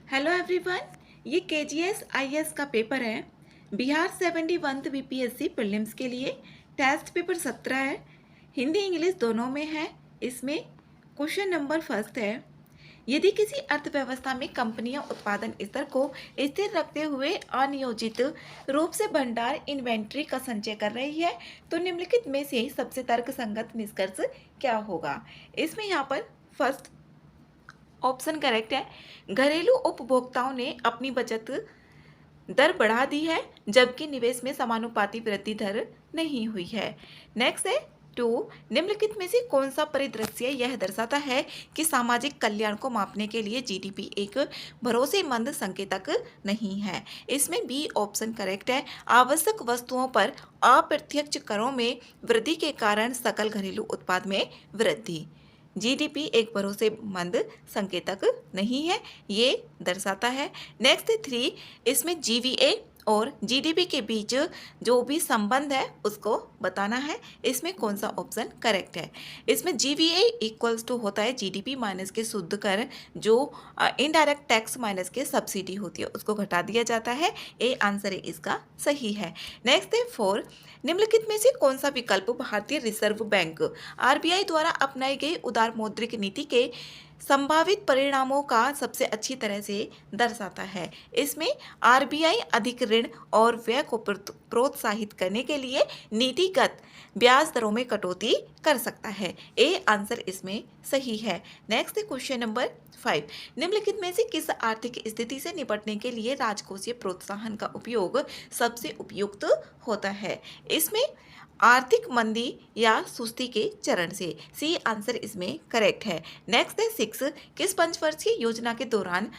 Hello everyone, ये KGS IAS का paper है। बिहार 71 बीपीएससी प्रीलिम्स के लिए टेस्ट पेपर 17 है। हिंदी इंग्लिश दोनों में है। इसमें क्वेश्चन नंबर फर्स्ट है, यदि किसी अर्थव्यवस्था में कंपनियां उत्पादन स्तर को स्थिर रखते हुए अनियोजित रूप से भंडार इन्वेंट्री का संचय कर रही है तो निम्नलिखित में से सबसे तर्कसंगत निष्कर्ष क्या होगा। इसमें यहाँ पर फर्स्ट ऑप्शन करेक्ट है। घरेलू उपभोक्ताओं ने अपनी बचत दर बढ़ा दी है जबकि निवेश में समानुपाती वृद्धि दर नहीं हुई है। नेक्स्ट है 2, निम्नलिखित में से कौन सा परिदृश्य यह दर्शाता है कि सामाजिक कल्याण को मापने के लिए जीडीपी एक भरोसेमंद संकेतक नहीं है। इसमें बी ऑप्शन करेक्ट है। आवश्यक वस्तुओं पर अप्रत्यक्ष करों में वृद्धि के कारण सकल घरेलू उत्पाद में वृद्धि जीडीपी एक भरोसेमंद संकेतक नहीं है, ये दर्शाता है। नेक्स्ट 3, इसमें जीवीए और जीडीपी के बीच जो भी संबंध है उसको बताना है। इसमें कौन सा ऑप्शन करेक्ट है। इसमें जीवीए इक्वल्स टू होता है जीडीपी माइनस के शुद्ध कर, जो इनडायरेक्ट टैक्स माइनस के सब्सिडी होती है उसको घटा दिया जाता है। ए आंसर है इसका सही है। नेक्स्ट है 4, निम्नलिखित में से कौन सा विकल्प भारतीय रिजर्व बैंक आरबीआई द्वारा अपनाई गई उदार मौद्रिक नीति के संभावित परिणामों का सबसे अच्छी तरह से दर्शाता है। इसमें आरबीआई अधिक ऋण और व्यय को प्रोत्साहित करने के लिए नीतिगत ब्याज दरों में कटौती कर सकता है। ए आंसर इसमें सही है। नेक्स्ट क्वेश्चन नंबर 5, निम्नलिखित में से किस आर्थिक स्थिति से निपटने के लिए राजकोषीय प्रोत्साहन का उपयोग सबसे उपयुक्त होता है। इसमें आर्थिक मंदी या सुस्ती के चरण से। सी आंसर इसमें करेक्ट है। नेक्स्ट है 6, किस पंचवर्षीय योजना के दौरान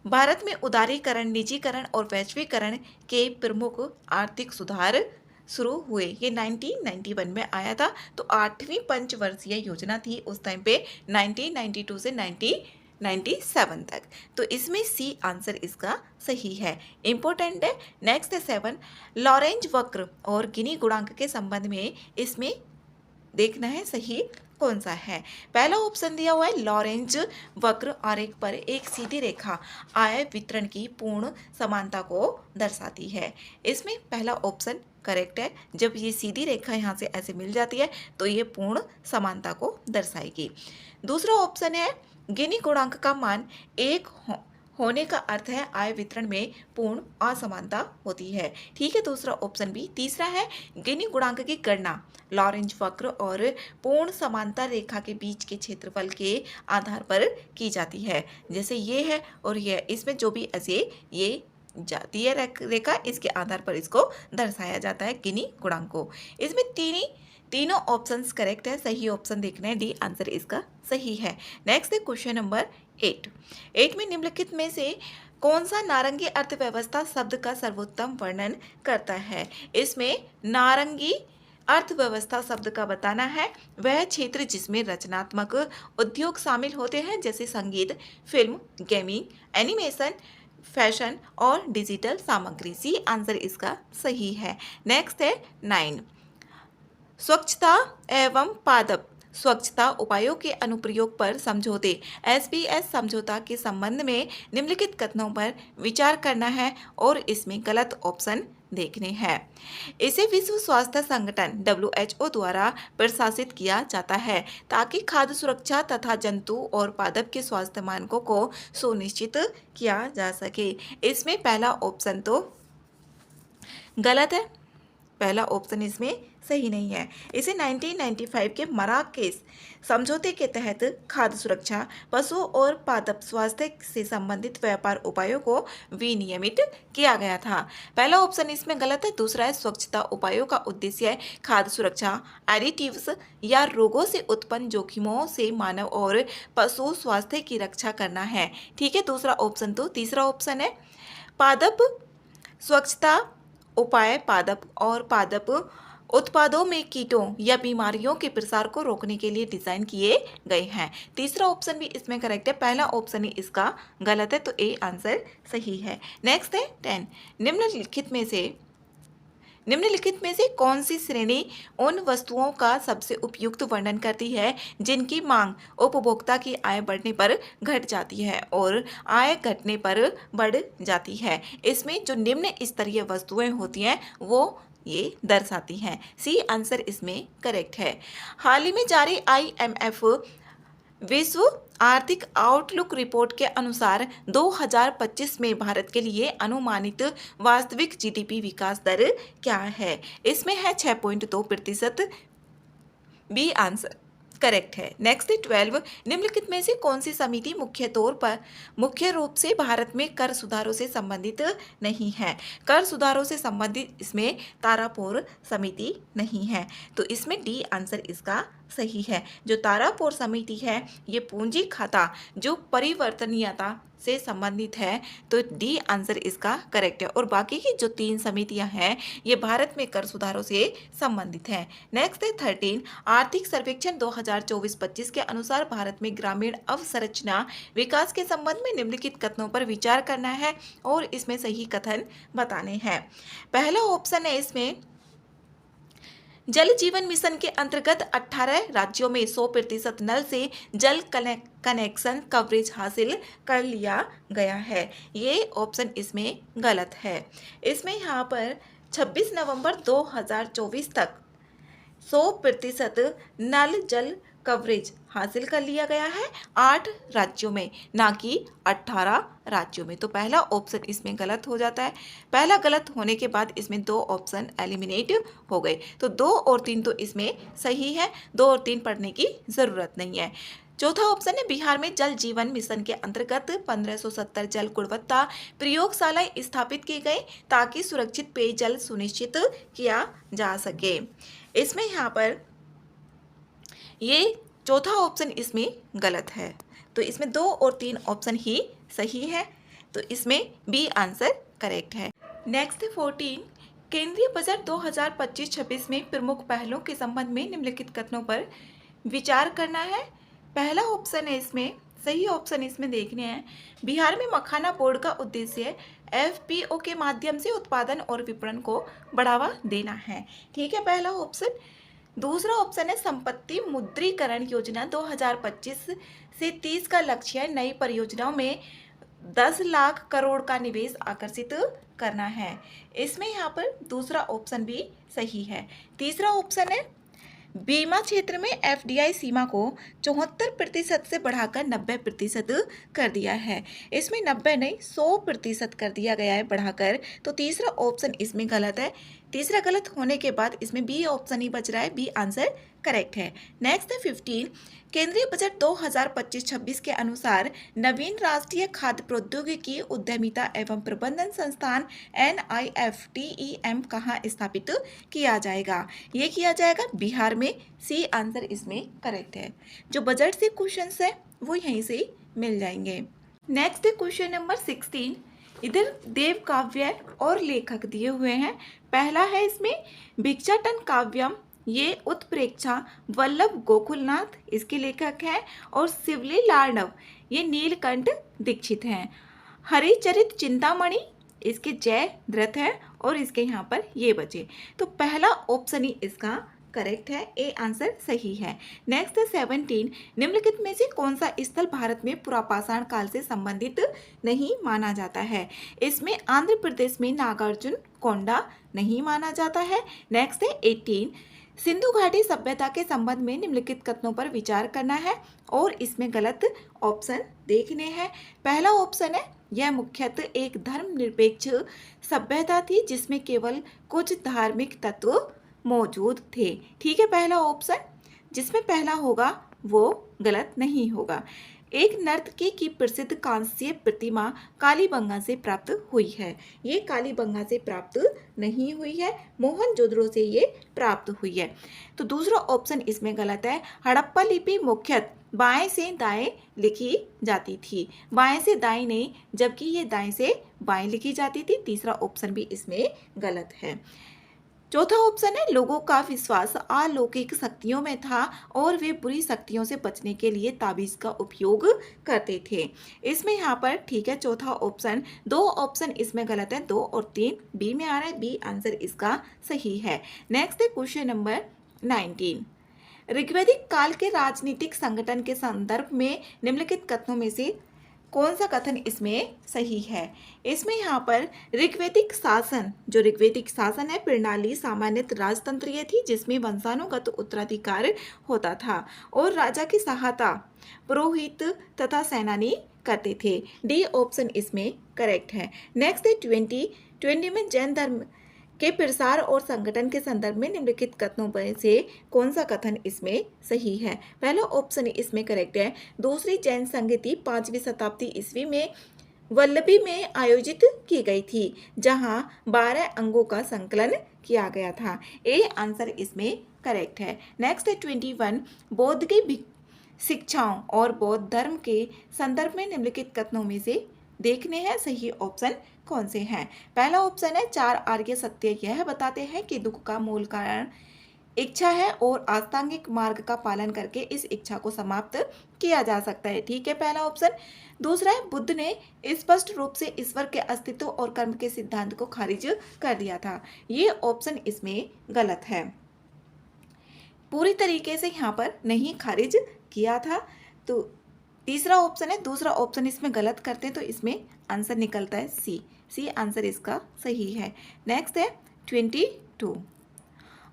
भारत में उदारीकरण, निजीकरण और वैश्वीकरण के प्रमुख आर्थिक सुधार शुरू हुए। ये 1991 में आया था। तो 8वीं पंचवर्षीय योजना थी उस टाइम पे 1992 से 1997 तक। तो इसमें सी आंसर इसका सही है, इंपॉर्टेंट है। नेक्स्ट है 7, लॉरेंज वक्र और गिनी गुणांक के संबंध में इसमें देखना है सही कौन सा है। पहला ऑप्शन दिया हुआ है लॉरेंज वक्र आरेख पर एक सीधी रेखा आय वितरण की पूर्ण समानता को दर्शाती है। इसमें पहला ऑप्शन करेक्ट है। जब ये सीधी रेखा यहाँ से ऐसे मिल जाती है तो ये पूर्ण समानता को दर्शाएगी। दूसरा ऑप्शन है गिनी गुणांक का मान एक होने का अर्थ है आय वितरण में पूर्ण असमानता होती है। ठीक है, दूसरा ऑप्शन भी। तीसरा है गिनी गुणांक की गणना लॉरेंज वक्र और पूर्ण समानता रेखा के बीच के क्षेत्रफल के आधार पर की जाती है। जैसे ये है और ये, इसमें जो भी ऐसे ये जाती है रेखा, इसके आधार पर इसको दर्शाया जाता है गिनी गुणांक को। इसमें तीनों ऑप्शंस करेक्ट है। सही ऑप्शन देखना है, डी आंसर इसका सही है। नेक्स्ट है क्वेश्चन नंबर 8 में निम्नलिखित में से कौन सा नारंगी अर्थव्यवस्था शब्द का सर्वोत्तम वर्णन करता है। इसमें नारंगी अर्थव्यवस्था शब्द का बताना है वह क्षेत्र जिसमें रचनात्मक उद्योग शामिल होते हैं, जैसे संगीत, फिल्म, गेमिंग, एनिमेशन, फैशन और डिजिटल सामग्री। सी आंसर इसका सही है। नेक्स्ट है 9, स्वच्छता एवं पादप स्वच्छता उपायों के अनुप्रयोग पर समझौते एसपीएस समझौता के संबंध में निम्नलिखित कथनों पर विचार करना है और इसमें गलत ऑप्शन देखने हैं। इसे विश्व स्वास्थ्य संगठन WHO द्वारा प्रशासित किया जाता है ताकि खाद्य सुरक्षा तथा जंतु और पादप के स्वास्थ्य मानकों को सुनिश्चित किया जा सके। इसमें पहला ऑप्शन तो गलत है, पहला ऑप्शन इसमें सही नहीं है। इसे 1995 के मराकेश समझौते के तहत खाद्य सुरक्षा, पशु और पादप स्वास्थ्य से संबंधित व्यापार उपायों को विनियमित किया गया था। पहला ऑप्शन इसमें गलत है। दूसरा है स्वच्छता उपायों का उद्देश्य खाद्य सुरक्षा, एडिटिव्स या रोगों से उत्पन्न जोखिमों से मानव और पशु स्वास्थ्य की रक्षा करना है। ठीक है, दूसरा ऑप्शन तो। तीसरा ऑप्शन है पादप स्वच्छता उपाय पादप और पादप उत्पादों में कीटों या बीमारियों के प्रसार को रोकने के लिए डिजाइन किए गए हैं। तीसरा ऑप्शन भी इसमें करेक्ट है, पहला ऑप्शन ही इसका गलत है। तो ए आंसर सही है। नेक्स्ट है 10, निम्नलिखित में से निम्नलिखित में से कौन सी श्रेणी उन वस्तुओं का सबसे उपयुक्त वर्णन करती है जिनकी मांग उपभोक्ता की आय बढ़ने पर घट जाती है और आय घटने पर बढ़ जाती है। इसमें जो निम्न स्तरीय वस्तुएं होती हैं वो ये दर्शाती हैं। सी आंसर इसमें करेक्ट है। हाल ही में जारी IMF विश्व आर्थिक आउटलुक रिपोर्ट के अनुसार 2025 में भारत के लिए अनुमानित वास्तविक जीडीपी विकास दर क्या है? इसमें है 6.2%। बी आंसर करेक्ट है। नेक्स्ट 12, निम्नलिखित में से कौन सी समिति मुख्य रूप से भारत में कर सुधारों से संबंधित नहीं है? कर सुधारों से संबंधित इसमें तारापुर समिति नहीं है, तो इसमें डी आंसर इसका सही है। जो तारापुर समिति है ये पूंजी खाता जो परिवर्तनीयता से संबंधित है, तो डी आंसर इसका करेक्ट है। और बाकी की जो 3 समितियां हैं ये भारत में कर सुधारों से संबंधित हैं। नेक्स्ट है 13, आर्थिक सर्वेक्षण 2024-25 के अनुसार भारत में ग्रामीण अवसंरचना विकास के संबंध में निम्नलिखित कथनों पर विचार करना है और इसमें सही कथन बताने हैं। पहला ऑप्शन है इसमें जल जीवन मिशन के अंतर्गत 18 राज्यों में 100% नल से जल कनेक्शन कवरेज हासिल कर लिया गया है। ये ऑप्शन इसमें गलत है। इसमें यहाँ पर 26 नवंबर 2024 तक 100% नल जल कवरेज हासिल कर लिया गया है 8 राज्यों में, ना कि 18 राज्यों में। तो पहला ऑप्शन इसमें गलत हो जाता है। पहला गलत होने के बाद इसमें 2 ऑप्शन एलिमिनेट हो गए, तो 2 और 3 तो इसमें सही है, 2 और 3 पढ़ने की ज़रूरत नहीं है। चौथा ऑप्शन है बिहार में जल जीवन मिशन के अंतर्गत 1570 जल गुणवत्ता प्रयोगशालाएं स्थापित की गई ताकि सुरक्षित पेयजल सुनिश्चित किया जा सके। इसमें यहाँ पर ये चौथा ऑप्शन इसमें गलत है, तो इसमें 2 और 3 ऑप्शन ही सही है, तो इसमें बी आंसर करेक्ट है। नेक्स्ट 14, केंद्रीय बजट 2025-26 में प्रमुख पहलों के संबंध में निम्नलिखित कथनों पर विचार करना है। पहला ऑप्शन है इसमें सही ऑप्शन इसमें देखने हैं, बिहार में मखाना बोर्ड का उद्देश्य FPO के माध्यम से उत्पादन और विपणन को बढ़ावा देना है। ठीक है, पहला ऑप्शन। दूसरा ऑप्शन है संपत्ति मुद्रीकरण योजना 2025 से 30 का लक्ष्य है नई परियोजनाओं में 10 लाख करोड़ का निवेश आकर्षित करना है। इसमें यहाँ पर दूसरा ऑप्शन भी सही है। तीसरा ऑप्शन है बीमा क्षेत्र में FDI सीमा को 74% से बढ़ाकर 90% कर दिया है। इसमें 90 नहीं 100% कर दिया गया है बढ़ाकर, तो तीसरा ऑप्शन इसमें गलत है। तीसरा गलत होने के बाद इसमें बी ऑप्शन ही बच रहा है, बी आंसर करेक्ट है। नेक्स्ट है 15, केंद्रीय बजट 2025-26 के अनुसार नवीन राष्ट्रीय खाद्य प्रौद्योगिकी उद्यमिता एवं प्रबंधन संस्थान NIFTEM कहाँ स्थापित किया जाएगा? ये किया जाएगा बिहार में। सी आंसर इसमें करेक्ट है। जो बजट से क्वेश्चंस है वो यहीं से मिल जाएंगे। नेक्स्ट क्वेश्चन नंबर 16, इधर देव काव्य और लेखक दिए हुए हैं। पहला है इसमें भिक्षाटन काव्यम, ये उत्प्रेक्षा वल्लभ गोकुलनाथ इसके लेखक हैं, और शिवली लार्नव ये नीलकंठ दीक्षित हैं। हरिचरित चिंतामणि इसके जय द्रथ है, और इसके यहाँ पर ये बचे, तो पहला ऑप्शन ही इसका करेक्ट है, ए आंसर सही है। नेक्स्ट 17, निम्नलिखित में से कौन सा स्थल भारत में पुरापाषाण काल से संबंधित नहीं माना जाता है? इसमें आंध्र प्रदेश में नागार्जुन कोंडा नहीं माना जाता है। नेक्स्ट है 18, सिंधु घाटी सभ्यता के संबंध में निम्नलिखित कथनों पर विचार करना है और इसमें गलत ऑप्शन देखने हैं। पहला ऑप्शन है यह मुख्यतः एक धर्मनिरपेक्ष सभ्यता थी जिसमें केवल कुछ धार्मिक तत्व मौजूद थे। ठीक है, पहला ऑप्शन जिसमें पहला होगा वो गलत नहीं होगा। एक नर्तकी की प्रसिद्ध कांस्य प्रतिमा कालीबंगा से प्राप्त हुई है। ये कालीबंगा से प्राप्त नहीं हुई है, मोहनजोदड़ो से ये प्राप्त हुई है, तो दूसरा ऑप्शन इसमें गलत है। हड़प्पा लिपि मुख्यतः बाएं से दाएं लिखी जाती थी, बाएं से दाएं नहीं, जबकि ये दाएं से बाएं लिखी जाती थी। तीसरा ऑप्शन भी इसमें गलत है। चौथा ऑप्शन है लोगों का विश्वास अलौकिक शक्तियों में था और वे बुरी शक्तियों से बचने के लिए ताबीज का उपयोग करते थे। इसमें यहाँ पर ठीक है चौथा ऑप्शन, दो ऑप्शन इसमें गलत है, 2 और 3 बी में आ रहा है, बी आंसर इसका सही है। नेक्स्ट है क्वेश्चन नंबर 19। ऋग्वैदिक काल के राजनीतिक संगठन के संदर्भ में निम्नलिखित कथनों में से कौन सा कथन इसमें सही है? इसमें यहाँ पर ऋग्वैदिक शासन, जो ऋग्वैदिक शासन है प्रणाली सामान्यतः राजतंत्रीय थी जिसमें वंशानुगत उत्तराधिकार होता था और राजा की सहायता पुरोहित तथा सेनानी करते थे। डी ऑप्शन इसमें करेक्ट है। नेक्स्ट है 20 में जैन धर्म के प्रसार और संगठन के संदर्भ में निम्नलिखित कथनों में से कौन सा कथन इसमें सही है? पहला ऑप्शन इसमें करेक्ट है। दूसरी जैन संगति 5वीं शताब्दी ईस्वी में वल्लभी में आयोजित की गई थी जहां 12 अंगों का संकलन किया गया था। ए आंसर इसमें करेक्ट है। नेक्स्ट है 21 बौद्ध की शिक्षाओं और बौद्ध धर्म के संदर्भ में निम्नलिखित कथनों में से देखने हैं सही ऑप्शन कौन से हैं? पहला ऑप्शन है 4 आर्य सत्य यह बताते हैं कि दुख का मूल कारण इच्छा है और आस्तांगिक मार्ग का पालन करके इस इच्छा को समाप्त किया जा सकता है। ठीक है पहला ऑप्शन। दूसरा है बुद्ध ने स्पष्ट रूप से ईश्वर के अस्तित्व और कर्म के सिद्धांत को खारिज कर दिया था। ये ऑप्शन इसमें गलत है, पूरी तरीके से यहाँ पर नहीं खारिज किया था। तो तीसरा ऑप्शन है, दूसरा ऑप्शन इसमें गलत करते हैं तो इसमें आंसर निकलता है सी आंसर इसका सही है। नेक्स्ट है 22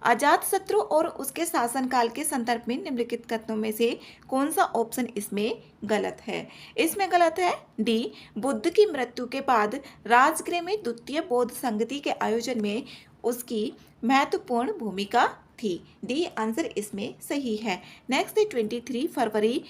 अजातशत्रु और उसके शासनकाल के संदर्भ में निम्नलिखित कथनों में से कौन सा ऑप्शन इसमें गलत है? इसमें गलत है डी बुद्ध की मृत्यु के बाद राजगृह में द्वितीय बौद्ध संगति के आयोजन में उसकी महत्वपूर्ण भूमिका थी। डी आंसर इसमें सही है। नेक्स्ट है 23 फरवरी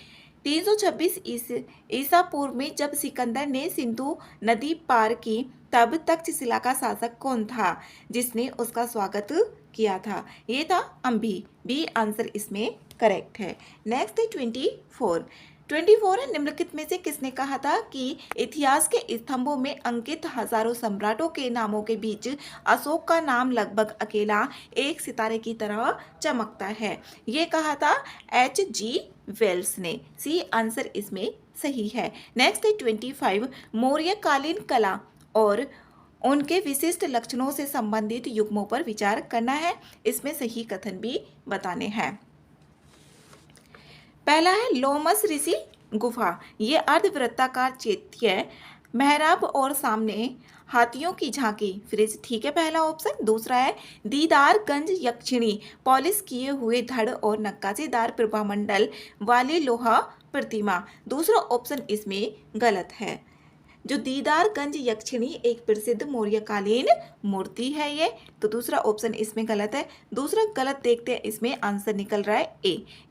326 ईसा पूर्व में जब सिकंदर ने सिंधु नदी पार की तब तक्षशिला का शासक कौन था जिसने उसका स्वागत किया था? ये था अम्भी। बी आंसर इसमें करेक्ट है। नेक्स्ट है 24 है निम्नलिखित में से किसने कहा था कि इतिहास के स्तंभों में अंकित हजारों सम्राटों के नामों के बीच अशोक का नाम लगभग अकेला एक सितारे की तरह चमकता है? ये कहा था H.G. वेल्स ने। सी आंसर इसमें सही है। नेक्स्ट है 25 मौर्यकालीन कला और उनके विशिष्ट लक्षणों से संबंधित युग्मों पर विचार करना है। इसमें सही कथन भी बताने हैं। पहला है लोमस ऋषि गुफा, ये अर्धवृत्ताकार चैत्य मेहराब और सामने हाथियों की झांकी फ्रिज। ठीक है पहला ऑप्शन। दूसरा है दीदारगंज यक्षिणी, पॉलिश किए हुए धड़ और नक्काशीदार प्रभामंडल वाली लोहा प्रतिमा। दूसरा ऑप्शन इसमें गलत है। जो दीदारगंज यक्षिणी एक प्रसिद्ध मौर्यकालीन मूर्ति है ये, तो दूसरा ऑप्शन इसमें गलत है। दूसरा गलत देखते हैं, इसमें आंसर निकल रहा है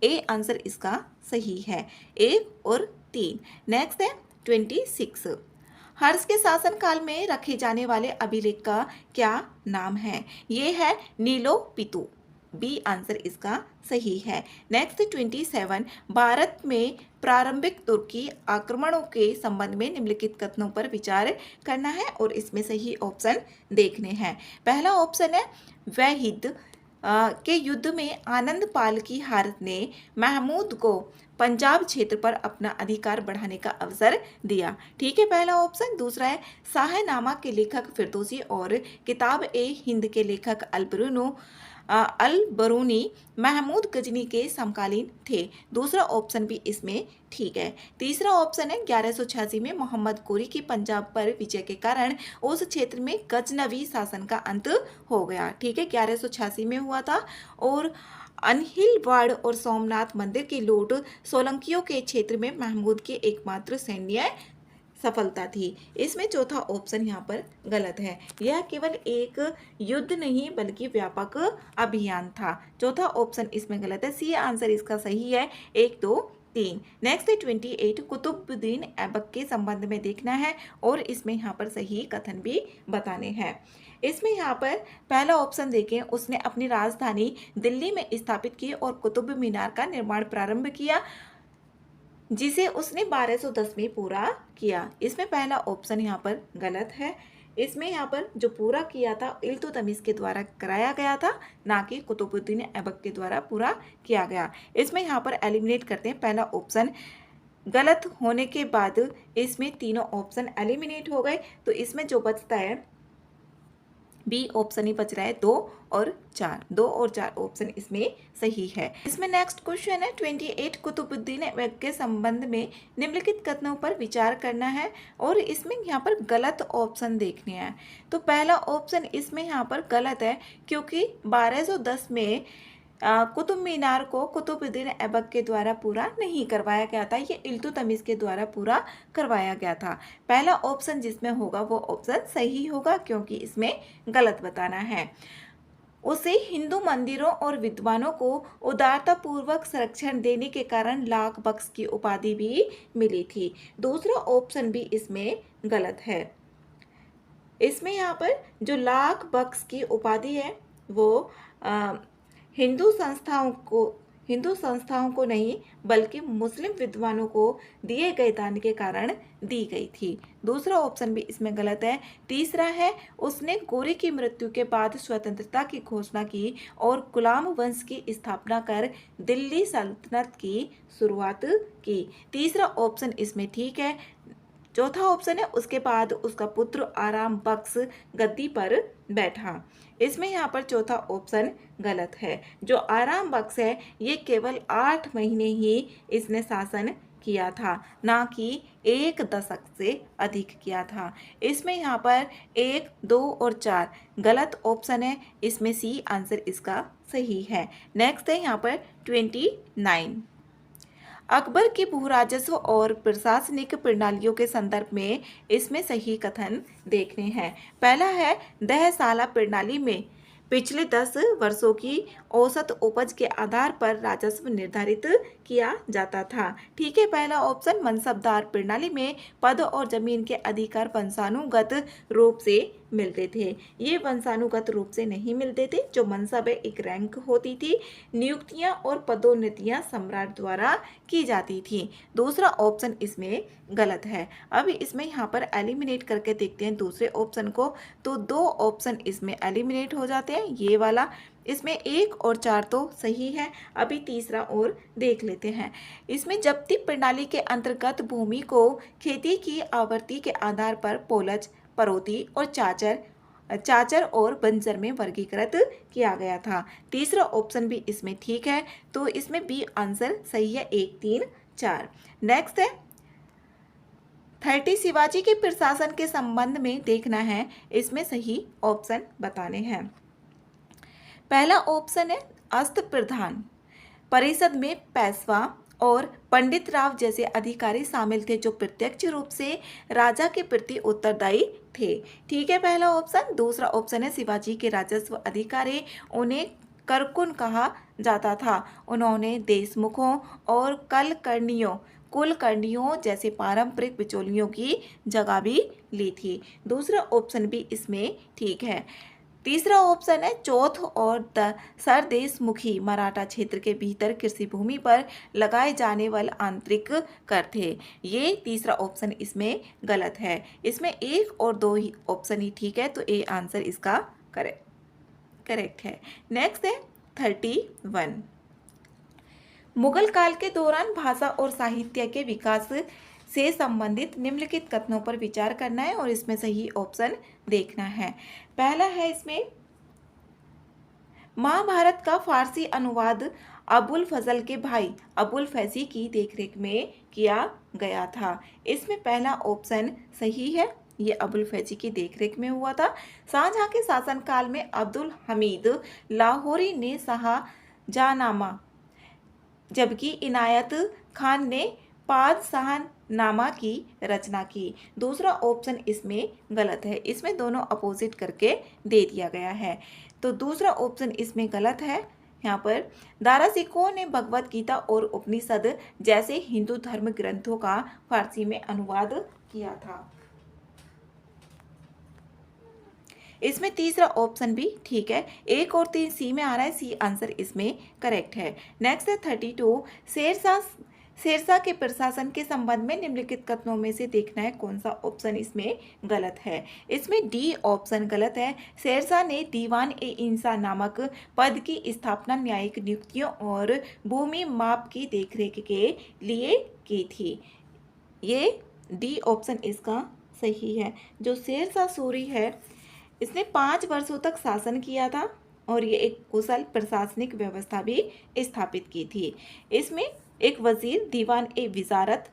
ए आंसर इसका सही है। 1 और 3। नेक्स्ट है 26 हर्ष के शासनकाल में रखे जाने वाले अभिलेख का क्या नाम है? ये है नीलो पितु। बी आंसर इसका सही है। नेक्स्ट 27 भारत में प्रारंभिक तुर्की आक्रमणों के संबंध में निम्नलिखित कथनों पर विचार करना है और इसमें सही ऑप्शन देखने हैं। पहला ऑप्शन है वह के युद्ध में आनंद पाल की हार ने महमूद को पंजाब क्षेत्र पर अपना अधिकार बढ़ाने का अवसर दिया। ठीक है पहला ऑप्शन। दूसरा है शाहनामा के लेखक फिरदौसी और किताब ए हिंद के लेखक अल बरूनी महमूद गजनी के समकालीन थे। दूसरा ऑप्शन भी इसमें ठीक है। तीसरा ऑप्शन है 1186 में मोहम्मद गोरी की पंजाब पर विजय के कारण उस क्षेत्र में गजनवी शासन का अंत हो गया। ठीक है 1186 में हुआ था। और अनहिलवाड़ और सोमनाथ मंदिर की लूट सोलंकियों के क्षेत्र में महमूद की एकमात्र सैन्य सफलता थी। इसमें चौथा ऑप्शन यहाँ पर गलत है। यह केवल एक युद्ध नहीं बल्कि व्यापक अभियान था। चौथा ऑप्शन इसमें गलत है। सी आंसर इसका सही है। 1 2 3। नेक्स्ट है 28 कुतुबुद्दीन ऐबक के संबंध में देखना है और इसमें यहाँ पर सही कथन भी बताने हैं। इसमें यहाँ पर पहला ऑप्शन देखें, उसने अपनी राजधानी दिल्ली में स्थापित की और कुतुब मीनार का निर्माण प्रारंभ किया जिसे उसने 1210 में पूरा किया। इसमें पहला ऑप्शन यहाँ पर गलत है। इसमें यहाँ पर जो पूरा किया था इल्तुतमिश के द्वारा कराया गया था, ना कि कुतुबुद्दीन ऐबक के द्वारा पूरा किया गया। इसमें यहाँ पर एलिमिनेट करते हैं। पहला ऑप्शन गलत होने के बाद इसमें तीनों ऑप्शन एलिमिनेट हो गए, तो इसमें जो बचता है बी ऑप्शन ही बच रहा है, 2 और 4। 2 और 4 ऑप्शन इसमें सही है। इसमें नेक्स्ट क्वेश्चन है 28 कुतुबुद्दीन ऐबक के संबंध में निम्नलिखित कथनों पर विचार करना है और इसमें यहाँ पर गलत ऑप्शन देखने हैं। तो पहला ऑप्शन इसमें यहाँ पर गलत है, क्योंकि 1210 में कुतुब मीनार को कुतुबुद्दीन ऐबक के द्वारा पूरा नहीं करवाया गया था, ये इल्तुतमिश के द्वारा पूरा करवाया गया था। पहला ऑप्शन जिसमें होगा वो ऑप्शन सही होगा, क्योंकि इसमें गलत बताना है। उसे हिंदू मंदिरों और विद्वानों को उदारतापूर्वक संरक्षण देने के कारण लाख बख्श की उपाधि भी मिली थी। दूसरा ऑप्शन भी इसमें गलत है। इसमें यहाँ पर जो लाख बख्श की उपाधि है वो हिंदू संस्थाओं को नहीं बल्कि मुस्लिम विद्वानों को दिए गए दान के कारण दी गई थी। दूसरा ऑप्शन भी इसमें गलत है। तीसरा है उसने गोरी की मृत्यु के बाद स्वतंत्रता की घोषणा की और गुलाम वंश की स्थापना कर दिल्ली सल्तनत की शुरुआत की। तीसरा ऑप्शन इसमें ठीक है। चौथा ऑप्शन है उसके बाद उसका पुत्र आराम बख्श गद्दी पर बैठा। इसमें यहाँ पर चौथा ऑप्शन गलत है। जो आराम बख्श है ये केवल 8 महीने ही इसने शासन किया था, ना कि 1 दशक से अधिक किया था। इसमें यहाँ पर 1, 2 और 4 गलत ऑप्शन है। इसमें सी आंसर इसका सही है। नेक्स्ट है यहाँ पर 29। अकबर की भूराजस्व और प्रशासनिक प्रणालियों के संदर्भ में इसमें सही कथन देखने हैं। पहला है दहसाला प्रणाली में पिछले 10 वर्षों की औसत उपज के आधार पर राजस्व निर्धारित किया जाता था। ठीक है, पहला ऑप्शन मनसबदार प्रणाली में पद और जमीन के अधिकार वंशानुगत रूप से मिलते थे। ये वंशानुगत रूप से नहीं मिलते थे। जो मनसब है एक रैंक होती थी। नियुक्तियां और पदोन्नतियां सम्राट द्वारा की जाती थी। दूसरा ऑप्शन इसमें गलत है। अब इसमें यहाँ पर एलिमिनेट करके देखते हैं दूसरे ऑप्शन को, तो 2 ऑप्शन इसमें एलिमिनेट हो जाते हैं, ये वाला। इसमें 1 और 4 तो सही है। अभी तीसरा और देख लेते हैं। इसमें जब्ती प्रणाली के अंतर्गत भूमि को खेती की आवृत्ति के आधार पर पोलज, परोती और चाचर और बंजर में वर्गीकृत किया गया था। तीसरा ऑप्शन भी इसमें ठीक है, तो इसमें बी आंसर सही है। 1, 3, 4। नेक्स्ट है 30 शिवाजी के प्रशासन के संबंध में देखना है। इसमें सही ऑप्शन बताने हैं। पहला ऑप्शन है अस्त प्रधान परिषद में पेशवा और पंडित राव जैसे अधिकारी शामिल थे जो प्रत्यक्ष रूप से राजा के प्रति उत्तरदायी थे। ठीक है, पहला ऑप्शन। दूसरा ऑप्शन है शिवाजी के राजस्व अधिकारी, उन्हें करकुन कहा जाता था। उन्होंने देशमुखों और कुलकर्णियों जैसे पारंपरिक बिचौलियों की जगह भी ली थी। दूसरा ऑप्शन भी इसमें ठीक है। तीसरा ऑप्शन है चौथ और सरदेशमुखी मराठा क्षेत्र के भीतर कृषि भूमि पर लगाए जाने वाले आंतरिक कर थे। ये तीसरा ऑप्शन इसमें गलत है। इसमें 1 और 2 ही ऑप्शन ही ठीक है, तो ए आंसर इसका करेक्ट है। नेक्स्ट है 31। मुगल काल के दौरान भाषा और साहित्य के विकास से संबंधित निम्नलिखित कथनों पर विचार करना है और इसमें सही ऑप्शन देखना है। पहला है इसमें महाभारत का फारसी अनुवाद अबुल फजल के भाई अबुल फैजी की देखरेख में किया गया था। इसमें पहला ऑप्शन सही है, ये अबुल फैजी की देखरेख में हुआ था। शाहजहां के शासनकाल में अब्दुल हमीद लाहौरी ने शाहजहांनामा, जबकि इनायत खान ने पादशाहनामा की रचना की। दूसरा ऑप्शन इसमें गलत है। इसमें दोनों अपोजिट करके दे दिया गया है, तो दूसरा ऑप्शन इसमें गलत है। यहाँ पर दारा सिकोह ने भगवत गीता और उपनिषद जैसे हिंदू धर्म ग्रंथों का फारसी में अनुवाद किया था। इसमें तीसरा ऑप्शन भी ठीक है। 1 और 3 सी में आ रहा है, सी आंसर इसमें करेक्ट है। नेक्स्ट है 32। शेरशाह के प्रशासन के संबंध में निम्नलिखित कथनों में से देखना है कौन सा ऑप्शन इसमें गलत है। इसमें डी ऑप्शन गलत है। शेरशाह ने दीवान ए इंसान नामक पद की स्थापना न्यायिक नियुक्तियों और भूमि माप की देखरेख के लिए की थी। ये डी ऑप्शन इसका सही है। जो शेरशाह सूरी है इसने 5 वर्षों तक शासन किया था और ये एक कुशल प्रशासनिक व्यवस्था भी स्थापित की थी। इसमें एक वजीर दीवान ए विजारत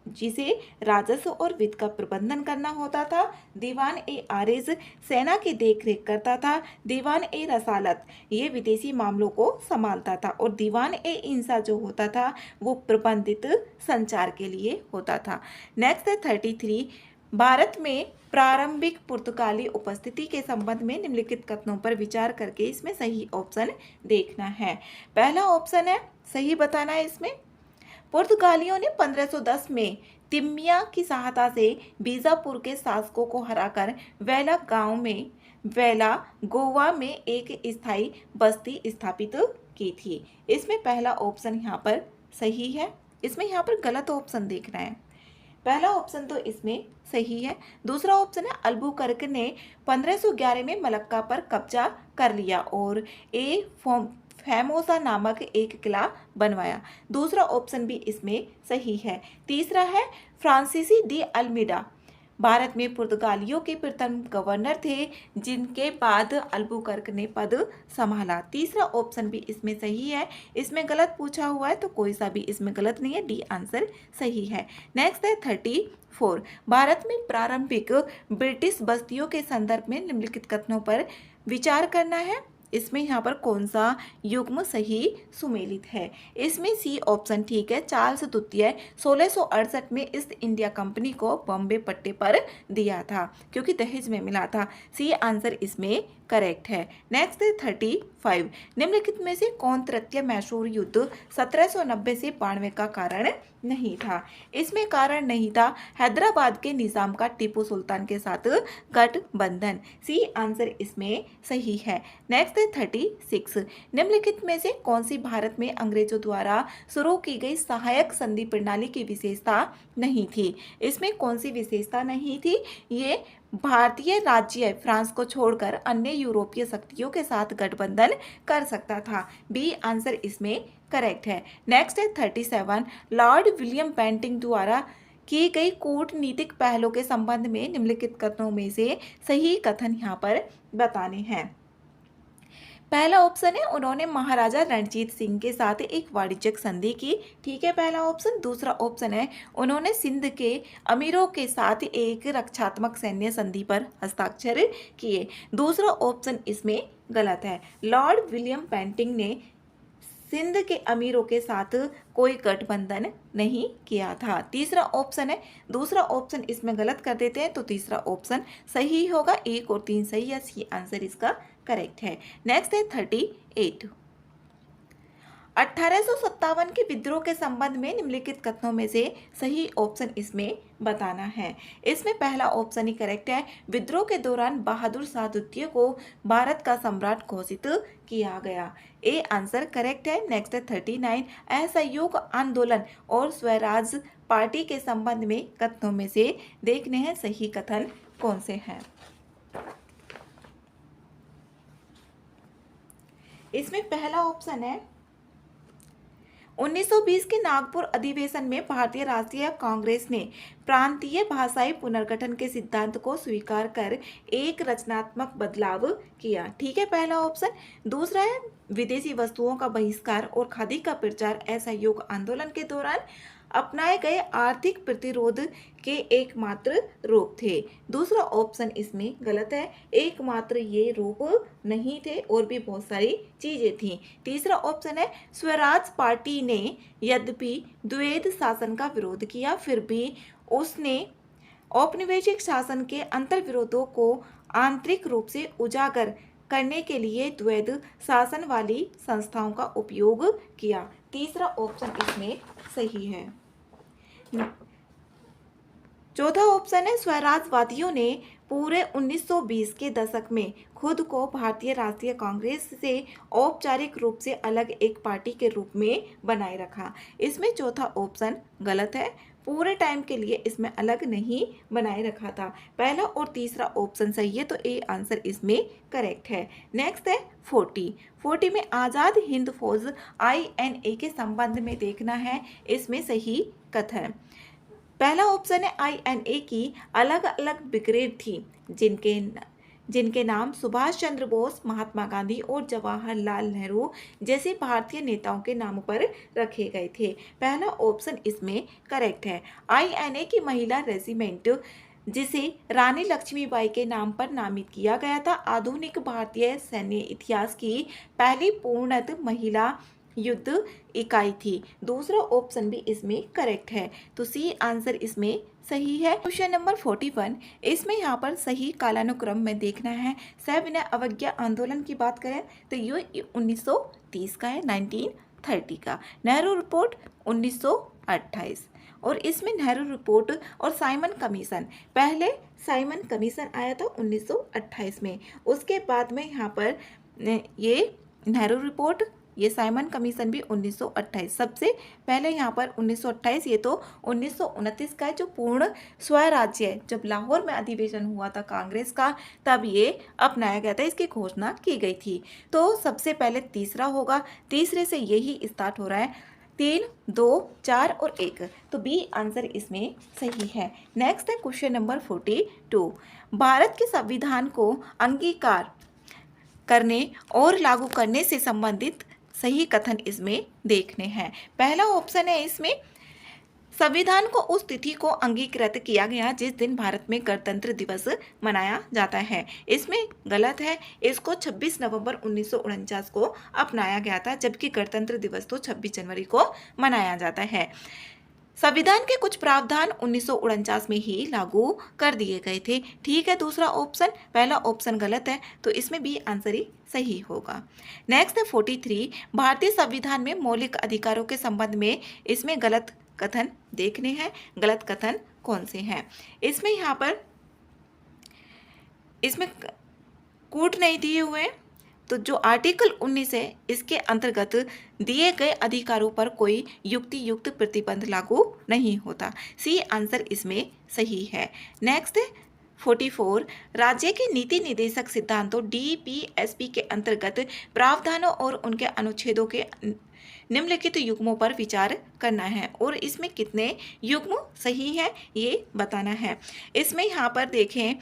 जिसे राजस्व और वित्त का प्रबंधन करना होता था, दीवान ए आरिज सेना की देखरेख करता था, दीवान ए रसालत ये विदेशी मामलों को संभालता था और दीवान ए इंसा जो होता था वो प्रबंधित संचार के लिए होता था। नेक्स्ट है 33। भारत में प्रारंभिक पुर्तगाली उपस्थिति के संबंध में निम्नलिखित कथनों पर विचार करके इसमें सही ऑप्शन देखना है। पहला ऑप्शन है सही बताना है। इसमें पुर्तगालियों ने 1510 में तिम्मिया की सहायता से बीजापुर के शासकों को हराकर वेला गोवा में एक स्थायी बस्ती स्थापित की थी। इसमें पहला ऑप्शन यहाँ पर सही है। इसमें यहाँ पर गलत ऑप्शन देखना है। पहला ऑप्शन तो इसमें सही है। दूसरा ऑप्शन है अल्बुकर्क ने 1511 में मलक्का पर कब्जा कर लिया और फैमोसा नामक एक किला बनवाया। दूसरा ऑप्शन भी इसमें सही है। तीसरा है फ्रांसीसी डी अल्मीडा भारत में पुर्तगालियों के प्रथम गवर्नर थे जिनके बाद अल्बुकर्क ने पद संभाला। तीसरा ऑप्शन भी इसमें सही है। इसमें गलत पूछा हुआ है तो कोई सा भी इसमें गलत नहीं है, डी आंसर सही है। नेक्स्ट है 34। भारत में प्रारंभिक ब्रिटिश बस्तियों के संदर्भ में निम्नलिखित कथनों पर विचार करना है। इसमें यहाँ पर कौन सा युग्म सही सुमेलित है। इसमें सी ऑप्शन ठीक है। चार्ल्स द्वितीय 1668 में ईस्ट इंडिया कंपनी को बॉम्बे पट्टे पर दिया था क्योंकि दहेज में मिला था। सी आंसर इसमें करेक्ट है। नेक्स्ट है 35। निम्नलिखित में से कौन तृतीय मैसूर युद्ध 1790 से 92 का कारण नहीं था। इसमें कारण नहीं था हैदराबाद के निजाम का टीपू सुल्तान के साथ गठबंधन। सी आंसर इसमें सही है। नेक्स्ट है 36। निम्नलिखित में से कौन सी भारत में अंग्रेजों द्वारा शुरू की गई सहायक संधि प्रणाली की विशेषता नहीं थी। इसमें कौन सी विशेषता नहीं थी। ये भारतीय राज्य फ्रांस को छोड़कर अन्य यूरोपीय शक्तियों के साथ गठबंधन कर सकता था। बी आंसर इसमें करेक्ट है। नेक्स्ट है 37। लॉर्ड विलियम बेंटिंक द्वारा की गई कूटनीतिक पहलों के संबंध में निम्नलिखित कथनों में से सही कथन यहाँ पर बताने हैं। पहला ऑप्शन है उन्होंने महाराजा रणजीत सिंह के साथ एक वाणिज्यिक संधि की। ठीक है, पहला ऑप्शन। दूसरा ऑप्शन है उन्होंने सिंध के अमीरों के साथ एक रक्षात्मक सैन्य संधि पर हस्ताक्षर किए। दूसरा ऑप्शन इसमें गलत है। लॉर्ड विलियम बेंटिंक ने सिंध के अमीरों के साथ कोई गठबंधन नहीं किया था। तीसरा ऑप्शन है। दूसरा ऑप्शन इसमें गलत कर देते हैं तो तीसरा ऑप्शन सही होगा। 1 और 3 सही है। सी आंसर इसका करेक्ट है। नेक्स्ट है 38। 1857 के विद्रोह के संबंध में निम्नलिखित कथनों में से सही ऑप्शन इसमें बताना है। इसमें पहला ऑप्शन ही करेक्ट है। विद्रोह के दौरान बहादुर शाह द्वितीय को भारत का सम्राट घोषित किया गया। ए आंसर करेक्ट है। नेक्स्ट है 39। असहयोग आंदोलन और स्वराज पार्टी के संबंध में कथनों में से देखने हैं सही कथन कौन से हैं। इसमें पहला ऑप्शन है 1920 के नागपुर अधिवेशन में भारतीय राष्ट्रीय कांग्रेस ने प्रांतीय भाषाई पुनर्गठन के सिद्धांत को स्वीकार कर एक रचनात्मक बदलाव किया। ठीक है, पहला ऑप्शन। दूसरा है विदेशी वस्तुओं का बहिष्कार और खादी का प्रचार असहयोग आंदोलन के दौरान अपनाए गए आर्थिक प्रतिरोध के एकमात्र रूप थे। दूसरा ऑप्शन इसमें गलत है। एकमात्र ये रूप नहीं थे और भी बहुत सारी चीजें थी। तीसरा ऑप्शन है स्वराज पार्टी ने यद्यपि द्वैध शासन का विरोध किया फिर भी उसने औपनिवेशिक शासन के अंतर्विरोधों को आंतरिक रूप से उजागर करने के लिए द्वैध शासन वाली संस्थाओं का उपयोग किया। तीसरा ऑप्शन इसमें सही है। चौथा ऑप्शन है स्वराजवादियों ने पूरे 1920 के दशक में खुद को भारतीय राष्ट्रीय कांग्रेस से औपचारिक रूप से अलग एक पार्टी के रूप में बनाए रखा। इसमें चौथा ऑप्शन गलत है, पूरे टाइम के लिए इसमें अलग नहीं बनाए रखा था। पहला और तीसरा ऑप्शन सही है, तो ए आंसर इसमें करेक्ट है। नेक्स्ट है 40 में आज़ाद हिंद फौज INA के संबंध में देखना है, इसमें सही कथन। पहला ऑप्शन है INA की अलग अलग ब्रिगेड थी जिनके नाम सुभाष चंद्र बोस, महात्मा गांधी और जवाहरलाल नेहरू जैसे भारतीय नेताओं के नाम पर रखे गए थे। पहला ऑप्शन इसमें करेक्ट है। INA की महिला रेजिमेंट जिसे रानी लक्ष्मीबाई के नाम पर नामित किया गया था, आधुनिक भारतीय सैन्य इतिहास की पहली पूर्णतः महिला युद्ध इकाई थी। दूसरा ऑप्शन भी इसमें करेक्ट है, तो सी आंसर इसमें सही है। क्वेश्चन नंबर 41, इसमें यहाँ पर सही कालानुक्रम में देखना है। सविनय अवज्ञा आंदोलन की बात करें तो ये 1930 का है, 1930 का। नेहरू रिपोर्ट 1928, और इसमें नेहरू रिपोर्ट और साइमन कमीशन, पहले साइमन कमीशन आया था 1928 में, उसके बाद में यहाँ पर ये नेहरू रिपोर्ट, ये साइमन कमीशन भी 1928। सबसे पहले यहाँ पर 1928, ये तो 1929 का है जो पूर्ण स्वराज्य है। जब लाहौर में अधिवेशन हुआ था कांग्रेस का, तब ये अपनाया गया था, इसकी घोषणा की गई थी। तो सबसे पहले तीसरा होगा, तीसरे से यही स्टार्ट हो रहा है, 3, 2, 4 और 1, तो बी आंसर इसमें सही है। नेक्स्ट है क्वेश्चन नंबर 42, भारत के संविधान को अंगीकार करने और लागू करने से संबंधित सही कथन इसमें देखने हैं। पहला ऑप्शन है इसमें संविधान को उस तिथि को अंगीकृत किया गया जिस दिन भारत में गणतंत्र दिवस मनाया जाता है, इसमें गलत है। इसको 26 नवंबर 1949 को अपनाया गया था, जबकि गणतंत्र दिवस तो 26 जनवरी को मनाया जाता है। संविधान के कुछ प्रावधान 1949 में ही लागू कर दिए गए थे। ठीक है, दूसरा ऑप्शन, पहला ऑप्शन गलत है, तो इसमें भी आंसर ही सही होगा। नेक्स्ट है 43, भारतीय संविधान में मौलिक अधिकारों के संबंध में इसमें गलत कथन देखने हैं। गलत कथन कौन से हैं? इसमें यहाँ पर इसमें कूट नहीं दिए हुए हैं, तो जो आर्टिकल 19 है इसके अंतर्गत दिए गए अधिकारों पर कोई युक्ति युक्त प्रतिबंध लागू नहीं होता। सी आंसर इसमें सही है। नेक्स्ट 44, राज्य के नीति निर्देशक सिद्धांतों DPSP के अंतर्गत प्रावधानों और उनके अनुच्छेदों के निम्नलिखित युग्मों पर विचार करना है, और इसमें कितने युग्म सही है ये बताना है। इसमें यहाँ पर देखें,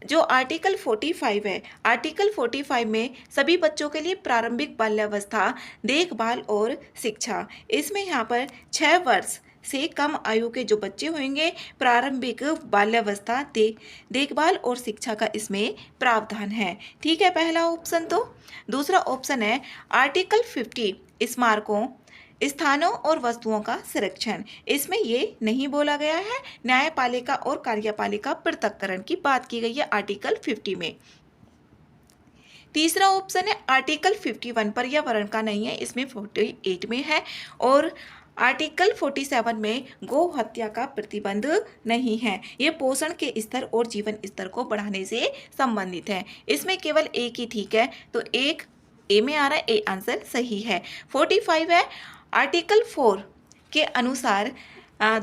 जो आर्टिकल 45 है, आर्टिकल 45 में सभी बच्चों के लिए प्रारंभिक बाल्यावस्था, देखभाल और शिक्षा, इसमें यहाँ पर 6 वर्ष से कम आयु के जो बच्चे होंगे, प्रारंभिक बाल्यावस्था, देखभाल और शिक्षा का इसमें प्रावधान है। ठीक है, पहला ऑप्शन। तो दूसरा ऑप्शन है आर्टिकल 50, स्मारकों, स्थानों और वस्तुओं का संरक्षण, इसमें ये नहीं बोला गया है। न्यायपालिका और कार्यपालिका पृथक्करण की बात की गई है आर्टिकल 50 में। तीसरा ऑप्शन है आर्टिकल 51, पर्यावरण का नहीं है, इसमें 48 में है, और आर्टिकल 47 में गौ हत्या का प्रतिबंध नहीं है। ये पोषण के स्तर और जीवन स्तर को बढ़ाने से संबंधित है। इसमें केवल एक ही ठीक है, तो एक ए में आ रहा है, ए आंसर सही है। 45 है आर्टिकल 4 के अनुसार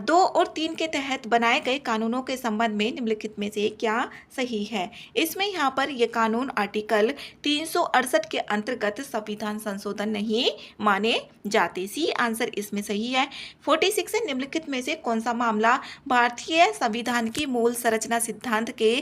2 और 3 के तहत बनाए गए कानूनों के संबंध में निम्नलिखित में से क्या सही है? इसमें यहाँ पर यह कानून आर्टिकल 368 के अंतर्गत संविधान संशोधन नहीं माने जाते। सी आंसर इसमें सही है। 46 है निम्नलिखित में से कौन सा मामला भारतीय संविधान की मूल संरचना सिद्धांत के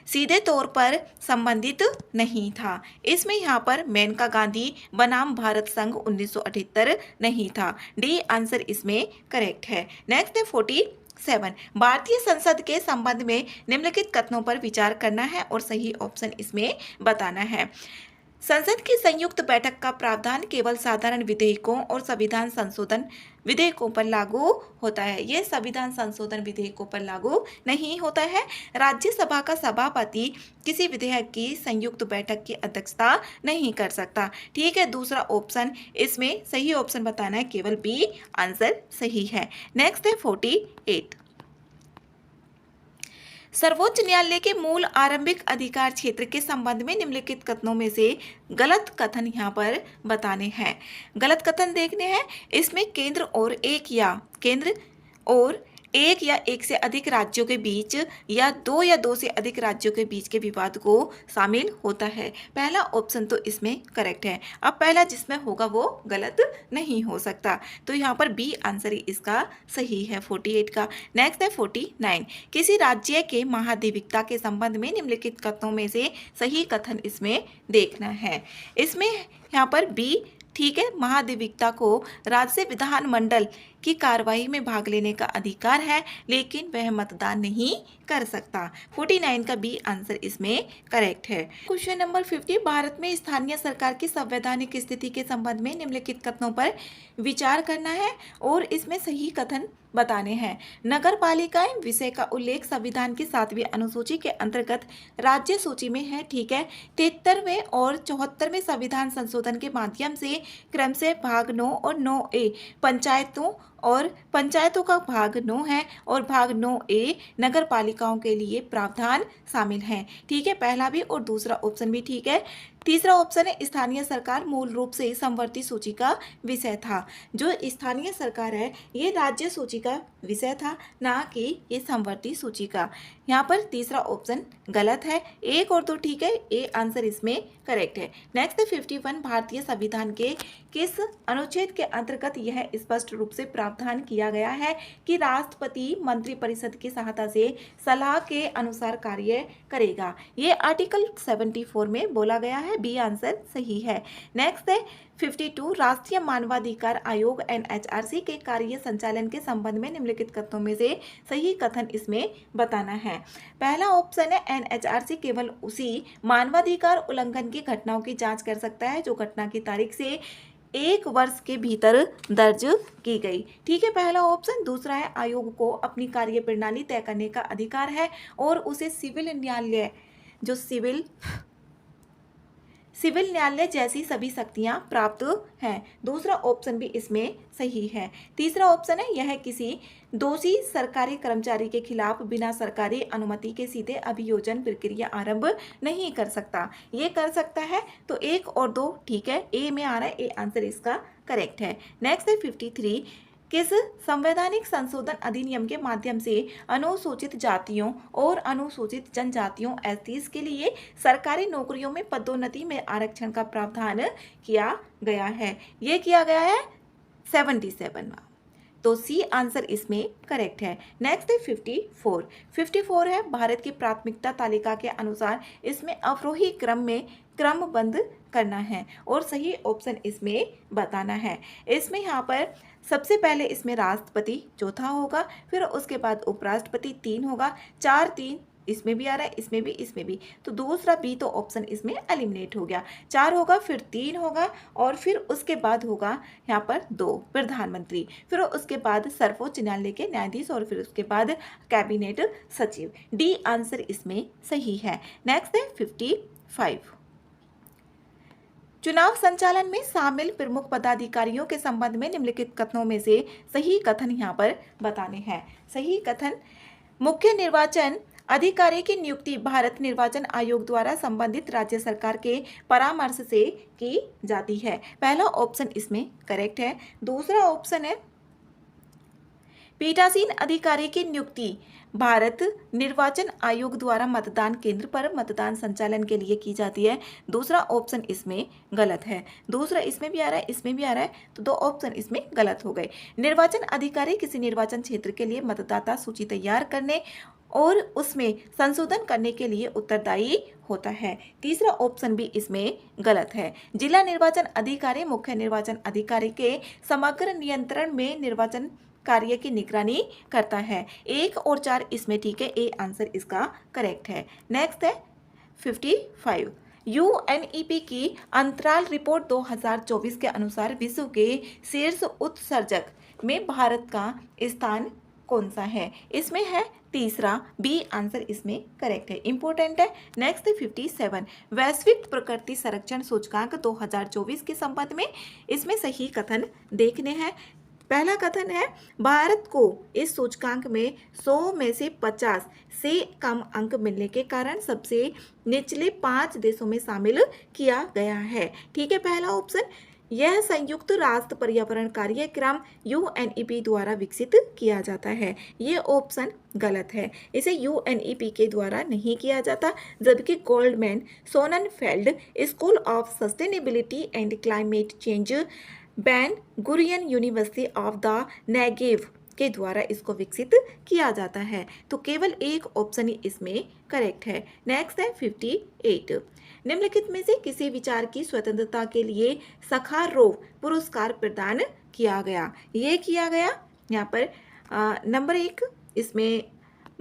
सीधे तौर पर संबंधित नहीं था? इसमें यहाँ पर मेनका गांधी बनाम भारत संघ 1978 नहीं था। डी आंसर इसमें करेक्ट है। नेक्स्ट है 47, भारतीय संसद के संबंध में निम्नलिखित कथनों पर विचार करना है और सही ऑप्शन इसमें बताना है। संसद की संयुक्त बैठक का प्रावधान केवल साधारण विधेयकों और संविधान संशोधन विधेयकों पर लागू होता है। यह संविधान संशोधन विधेयकों पर लागू नहीं होता है। राज्यसभा का सभापति किसी विधेयक की संयुक्त बैठक की अध्यक्षता नहीं कर सकता। ठीक है, दूसरा ऑप्शन इसमें सही ऑप्शन बताना है, केवल बी आंसर सही है। नेक्स्ट है 48, सर्वोच्च न्यायालय के मूल आरंभिक अधिकार क्षेत्र के संबंध में निम्नलिखित कथनों में से गलत कथन यहाँ पर बताने हैं। गलत कथन देखने हैं। इसमें केंद्र और एक या एक से अधिक राज्यों के बीच या दो से अधिक राज्यों के बीच के विवाद को शामिल होता है। पहला ऑप्शन तो इसमें करेक्ट है। अब पहला जिसमें होगा वो गलत नहीं हो सकता, तो यहाँ पर बी आंसर इसका सही है 48 का। नेक्स्ट है 49, किसी राज्य के महाधिविक्ता के संबंध में निम्नलिखित कथनों में से सही कथन इसमें देखना है। इसमें यहाँ पर बी ठीक है, महाधिविक्ता को राज्य विधानमंडल की कार्यवाही में भाग लेने का अधिकार है, लेकिन वह मतदान नहीं कर सकता। 49 का बी आंसर इसमें करेक्ट है। क्वेश्चन नंबर 50, भारत में स्थानीय सरकार की संवैधानिक स्थिति के संबंध में निम्नलिखित कथनों पर विचार करना है और इसमें सही कथन बताने हैं। नगर पालिकाएं विषय का उल्लेख संविधान की 7वीं अनुसूची के अंतर्गत राज्य सूची में है, ठीक है। 73वें और 74वें संविधान संशोधन के माध्यम से क्रमशः भाग 9 और 9A पंचायतों का भाग 9 है और भाग 9A नगर पालिकाओं के लिए प्रावधान शामिल हैं, ठीक है। पहला भी और दूसरा ऑप्शन भी ठीक है। तीसरा ऑप्शन है स्थानीय सरकार मूल रूप से समवर्ती सूची का विषय था। जो स्थानीय सरकार है ये राज्य सूची का विषय था, ना कि ये समवर्ती सूची का। यहाँ पर तीसरा ऑप्शन गलत है। 1 और 2 ठीक है, ए आंसर इसमें करेक्ट है। नेक्स्ट 51, भारतीय संविधान के किस अनुच्छेद के अंतर्गत यह स्पष्ट रूप से प्रावधान किया गया है कि राष्ट्रपति मंत्रिपरिषद की सहायता से सलाह के अनुसार कार्य करेगा। ये आर्टिकल 74 में बोला गया है, बी आंसर सही है। नेक्स्ट है 52, राष्ट्रीय मानवाधिकार आयोग NHRC के कार्य संचालन के संबंध में निम्नलिखित कथनों में से सही कथन इसमें बताना है। पहला ऑप्शन है NHRC केवल उसी मानवाधिकार उल्लंघन की घटनाओं की जांच कर सकता है जो घटना की तारीख से 1 वर्ष के भीतर दर्ज की गई, ठीक है, पहला ऑप्शन। दूसरा है आयोग को अपनी कार्य प्रणाली तय करने का अधिकार है और उसे सिविल न्यायालय जैसी सभी शक्तियां प्राप्त हैं। दूसरा ऑप्शन भी इसमें सही है। तीसरा ऑप्शन है यह किसी दोषी सरकारी कर्मचारी के खिलाफ बिना सरकारी अनुमति के सीधे अभियोजन प्रक्रिया आरंभ नहीं कर सकता। ये कर सकता है, तो 1 और 2 ठीक है, ए में आ रहा है, ए आंसर इसका करेक्ट है। नेक्स्ट है 53, किस संवैधानिक संशोधन अधिनियम के माध्यम से अनुसूचित जातियों और अनुसूचित जनजातियों STs के लिए सरकारी नौकरियों में पदोन्नति में आरक्षण का प्रावधान किया गया है? ये किया गया है 77वां, तो सी आंसर इसमें करेक्ट है। नेक्स्ट है 54 है भारत की प्राथमिकता तालिका के अनुसार इसमें अवरोही क्रम में क्रमबद्ध करना है और सही ऑप्शन इसमें बताना है। इसमें यहाँ पर सबसे पहले इसमें राष्ट्रपति चौथा होगा, फिर उसके बाद उपराष्ट्रपति 3 होगा, 4 3 इसमें भी आ रहा है, इसमें भी, तो दूसरा बी तो ऑप्शन इसमें एलिमिनेट हो गया। 4 होगा, फिर 3 होगा और फिर उसके बाद होगा यहाँ पर 2 प्रधानमंत्री, फिर उसके बाद सर्वोच्च न्यायालय के न्यायाधीश और फिर उसके बाद कैबिनेट सचिव। डी आंसर इसमें सही है। नेक्स्ट है 55, चुनाव संचालन में शामिल प्रमुख पदाधिकारियों के संबंध में निम्नलिखित कथनों में से सही कथन यहाँ पर बताने हैं। सही कथन, मुख्य निर्वाचन अधिकारी की नियुक्ति भारत निर्वाचन आयोग द्वारा संबंधित राज्य सरकार के परामर्श से की जाती है। पहला ऑप्शन इसमें करेक्ट है। दूसरा ऑप्शन है पीठासीन अधिकारी की नियुक्ति भारत निर्वाचन आयोग द्वारा मतदान केंद्र पर मतदान संचालन के लिए की जाती है। दूसरा ऑप्शन इसमें गलत है। दूसरा इसमें भी आ रहा है, इसमें भी आ रहा है, तो 2 ऑप्शन इसमें गलत हो गए। निर्वाचन अधिकारी किसी निर्वाचन क्षेत्र के लिए मतदाता सूची तैयार करने और उसमें संशोधन करने के लिए उत्तरदायी होता है। तीसरा ऑप्शन भी इसमें गलत है। जिला निर्वाचन अधिकारी मुख्य निर्वाचन अधिकारी के समग्र नियंत्रण में निर्वाचन कार्य की निगरानी करता है। 1 और 4 इसमें ठीक है, ए आंसर इसका करेक्ट है। नेक्स्ट है 55, UNEP की अंतराल रिपोर्ट 2024 के अनुसार विश्व के शीर्ष उत्सर्जक में भारत का स्थान कौन सा है? इसमें है तीसरा, बी आंसर इसमें करेक्ट है, इंपॉर्टेंट है। नेक्स्ट 57, वैश्विक प्रकृति संरक्षण सूचकांक 2024 के संबंध में इसमें सही कथन देखने हैं। पहला कथन है, भारत को इस सूचकांक में 100 में से 50 से कम अंक मिलने के कारण सबसे निचले 5 देशों में शामिल किया गया है। ठीक है, पहला ऑप्शन। यह संयुक्त राष्ट्र पर्यावरण कार्यक्रम यूएनईपी द्वारा विकसित किया जाता है। ये ऑप्शन गलत है, इसे यूएनईपी के द्वारा नहीं किया जाता, जबकि Goldman Sonnenfeld school of sustainability and climate change Ben Gurion university of the Negev के द्वारा इसको विकसित किया जाता है। तो केवल एक ऑप्शन ही इसमें करेक्ट है। नेक्स्ट है 58। निम्नलिखित में से किसी विचार की स्वतंत्रता के लिए सखारोव पुरस्कार प्रदान किया गया? ये किया गया यहाँ पर नंबर 1 इसमें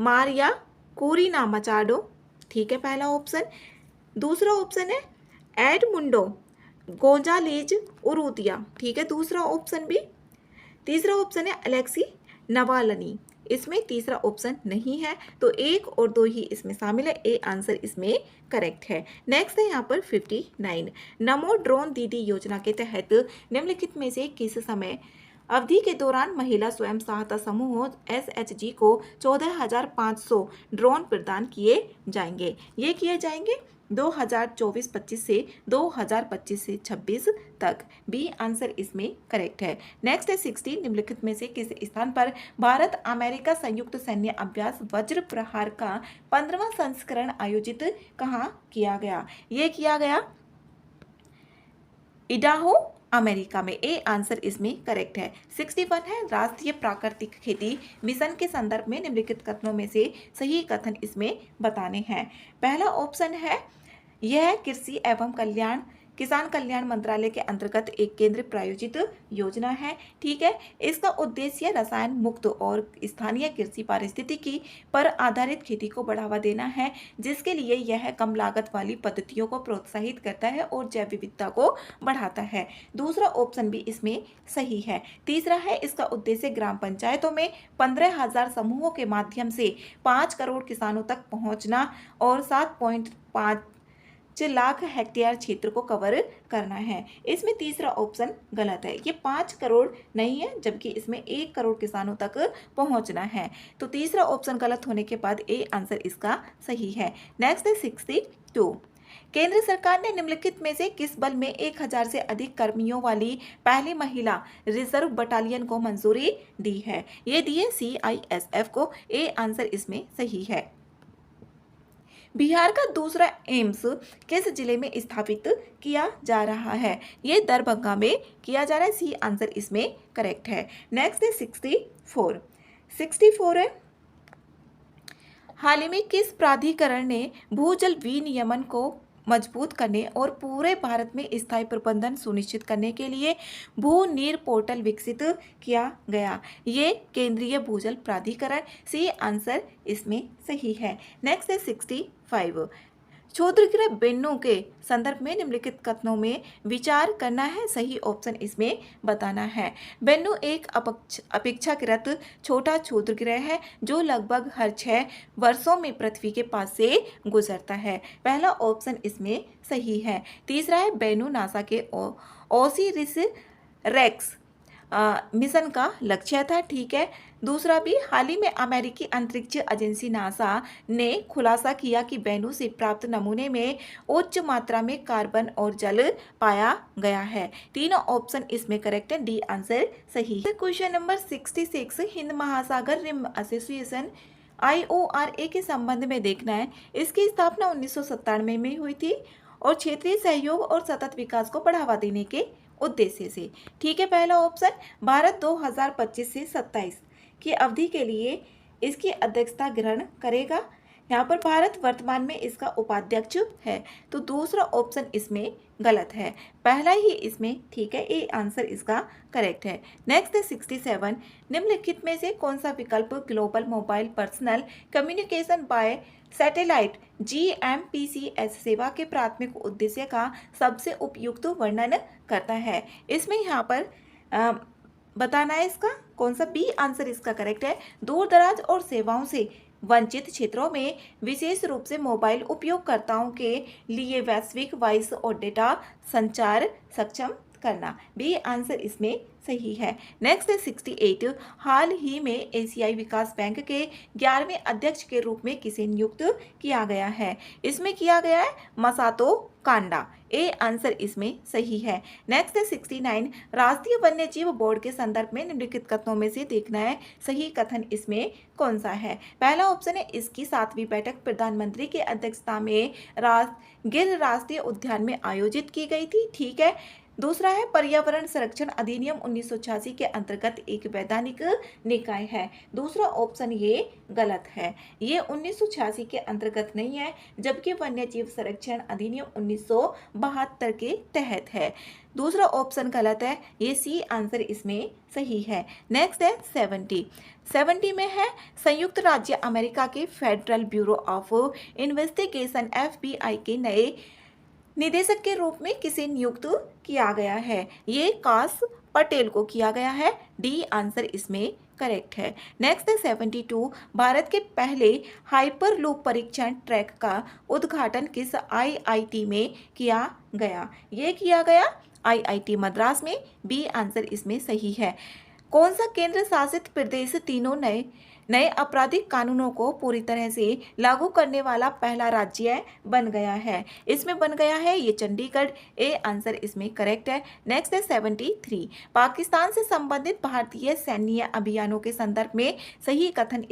मारिया कोरिना मचाडो। ठीक है, पहला ऑप्शन। दूसरा ऑप्शन है एडमुंडो गोंजालेज उरुतिया। ठीक है, दूसरा ऑप्शन भी। तीसरा ऑप्शन है अलेक्सी नवालनी। इसमें तीसरा ऑप्शन नहीं है, तो 1 और 2 ही इसमें शामिल है। ए आंसर इसमें करेक्ट है। नेक्स्ट है यहाँ पर 59। नमो ड्रोन दीदी योजना के तहत निम्नलिखित में से किस समय अवधि के दौरान महिला स्वयं सहायता समूह SHG को 14,500 ड्रोन प्रदान किए जाएंगे? ये किए जाएंगे 2024-25 से 2025 से 26 तक। बी आंसर इसमें करेक्ट है। नेक्स्ट है 60। निम्नलिखित में से किस स्थान पर भारत अमेरिका संयुक्त सैन्य अभ्यास वज्र प्रहार का 15वां संस्करण आयोजित कहाँ किया गया? ये किया गया इडाहो अमेरिका में। ए आंसर इसमें करेक्ट है। 61 है राष्ट्रीय प्राकृतिक खेती मिशन के संदर्भ में निम्नलिखित कथनों में से सही कथन इसमें बताने हैं। पहला ऑप्शन है, यह कृषि एवं किसान कल्याण मंत्रालय के अंतर्गत एक केंद्र प्रायोजित योजना है। ठीक है, इसका उद्देश्य रसायन मुक्त और स्थानीय कृषि पारिस्थितिकी पर आधारित खेती को बढ़ावा देना है, जिसके लिए यह कम लागत वाली पद्धतियों को प्रोत्साहित करता है और जैव विविधता को बढ़ाता है। दूसरा ऑप्शन भी इसमें सही है। तीसरा है, इसका उद्देश्य ग्राम पंचायतों में 15,000 समूहों के माध्यम से 5 करोड़ किसानों तक पहुंचना और 7.5 लाख हेक्टेयर क्षेत्र को कवर करना है। इसमें तीसरा ऑप्शन गलत है, ये 5 करोड़ नहीं है, जबकि इसमें 1 करोड़ किसानों तक पहुंचना है। तो तीसरा ऑप्शन गलत होने के बाद ए आंसर इसका सही है। नेक्स्ट है 62। केंद्र सरकार ने निम्नलिखित में से किस बल में 1000 से अधिक कर्मियों वाली पहली महिला रिजर्व बटालियन को मंजूरी दी है? ये दी है CISF को। ए आंसर इसमें सही है। बिहार का दूसरा एम्स किस जिले में स्थापित किया जा रहा है? ये दरभंगा में किया जा रहा है। सी आंसर इसमें करेक्ट है। नेक्स्ट है 64। 64 है, हाल ही में किस प्राधिकरण ने भूजल विनियमन को मजबूत करने और पूरे भारत में स्थायी प्रबंधन सुनिश्चित करने के लिए भू-नीर पोर्टल विकसित किया गया? ये केंद्रीय भूजल प्राधिकरण। सी आंसर इसमें सही है। नेक्स्ट है 65। क्षुद्रग्रह बेन्नू के संदर्भ में निम्नलिखित कथनों में विचार करना है। सही ऑप्शन इसमें बताना है। बेन्नू एक अपेक्षाकृत छोटा क्षुद्रग्रह है जो लगभग हर 6 वर्षों में पृथ्वी के पास से गुजरता है। पहला ऑप्शन इसमें सही है। तीसरा है, बेन्नू नासा के ओसिरिस रेक्स मिशन का लक्ष्य था। ठीक है। दूसरा भी, हाल ही में अमेरिकी अंतरिक्ष एजेंसी नासा ने खुलासा किया कि बेन्नू से प्राप्त नमूने में उच्च मात्रा में कार्बन और जल पाया गया है। तीनों ऑप्शन इसमें करेक्ट है। डी आंसर सही है। क्वेश्चन नंबर 66, हिंद महासागर रिम एसोसिएशन IORA के संबंध में देखना है। इसकी स्थापना 1997 में हुई थी और क्षेत्रीय सहयोग और सतत विकास को बढ़ावा देने के उद्देश्य से। ठीक है, पहला ऑप्शन, भारत 2025 से 27 की अवधि के लिए इसकी अध्यक्षता ग्रहण करेगा। यहाँ पर भारत वर्तमान में इसका उपाध्यक्ष है। तो दूसरा ऑप्शन इसमें गलत है, पहला ही इसमें ठीक है। ए आंसर इसका करेक्ट है। नेक्स्ट है 67। निम्नलिखित में से कौन सा विकल्प global mobile personal communication bye satellite GMPCS सेवा के प्राथमिक उद्देश्य का सबसे उपयुक्त वर्णन करता है? इसमें यहाँ पर बताना है इसका कौन सा। बी आंसर इसका करेक्ट है। दूर दराज और सेवाओं से वंचित क्षेत्रों में विशेष रूप से मोबाइल उपयोगकर्ताओं के लिए वैश्विक वॉइस और डेटा संचार सक्षम करना। बी आंसर इसमें सही है। नेक्स्ट है 68, हाल ही में एशियाई विकास बैंक के 11वें अध्यक्ष के रूप में किसे नियुक्त किया गया है? इसमें किया गया है मसातो कांडा। ए आंसर इसमें सही है। नेक्स्ट है 69, राष्ट्रीय वन्य जीव बोर्ड के संदर्भ में निम्नलिखित कथनों में से देखना है सही कथन इसमें कौन सा है? पहला ऑप्शन है इसकी 7वीं बैठक प्रधानमंत्री की अध्यक्षता में गिर राष्ट्रीय उद्यान में आयोजित की गई थी, ठीक है। दूसरा है पर्यावरण संरक्षण अधिनियम 1986 के अंतर्गत एक वैधानिक निकाय है। दूसरा ऑप्शन ये गलत है, ये 1986 के अंतर्गत नहीं है, जबकि वन्य जीव संरक्षण अधिनियम 1972 के तहत है। दूसरा ऑप्शन गलत है, ये सी आंसर इसमें सही है। नेक्स्ट है 70 में है संयुक्त राज्य अमेरिका के federal bureau of investigation FBI के नए निदेशक के रूप में किसे नियुक्त किया गया है? ये काश पटेल को किया गया है। डी आंसर इसमें करेक्ट है। नेक्स्ट है 72, भारत के पहले हाइपर लूप परीक्षण ट्रैक का उद्घाटन किस IIT में किया गया? ये किया गया IIT मद्रास में। बी आंसर इसमें सही है। कौन सा केंद्र शासित प्रदेश तीनों नए आपराधिक कानूनों को पूरी तरह से लागू करने वाला पहला राज्य बन गया है? इसमें बन गया है ये चंडीगढ़। ए आंसर इसमें करेक्ट है। नेक्स्ट है 73, पाकिस्तान से संबंधित भारतीय सैन्य अभियानों के संदर्भ में सही कथन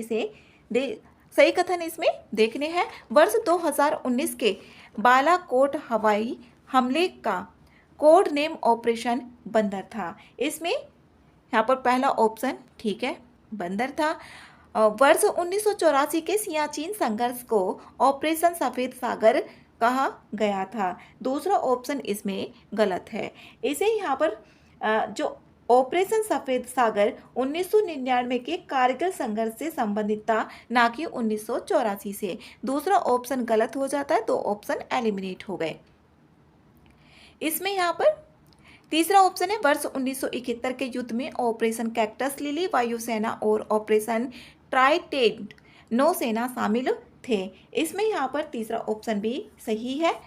इसमें देखने हैं। वर्ष 2019 के बालाकोट हवाई हमले का कोड नेम ऑपरेशन बंदर था। इसमें यहाँ पर पहला ऑप्शन ठीक है, बंदर था। वर्ष 1984 के सियाचिन संघर्ष को ऑपरेशन सफेद सागर कहा गया था। दूसरा ऑप्शन इसमें गलत है। इसे यहाँ पर जो ऑपरेशन सफेद सागर 1999 के कारगिल संघर्ष से संबंधित था, ना कि 1984 से। दूसरा ऑप्शन गलत हो जाता है, तो ऑप्शन एलिमिनेट हो गए। इसमें यहाँ पर तीसरा ऑप्शन है वर्ष 1971 के युद्ध में ऑपरेशन कैक्टस लिली वायुसेना और ऑपरेशन ट्राइडेंट नौसेना शामिल थे। इसमें यहाँ पर तीसरा ऑप्शन भी सही है।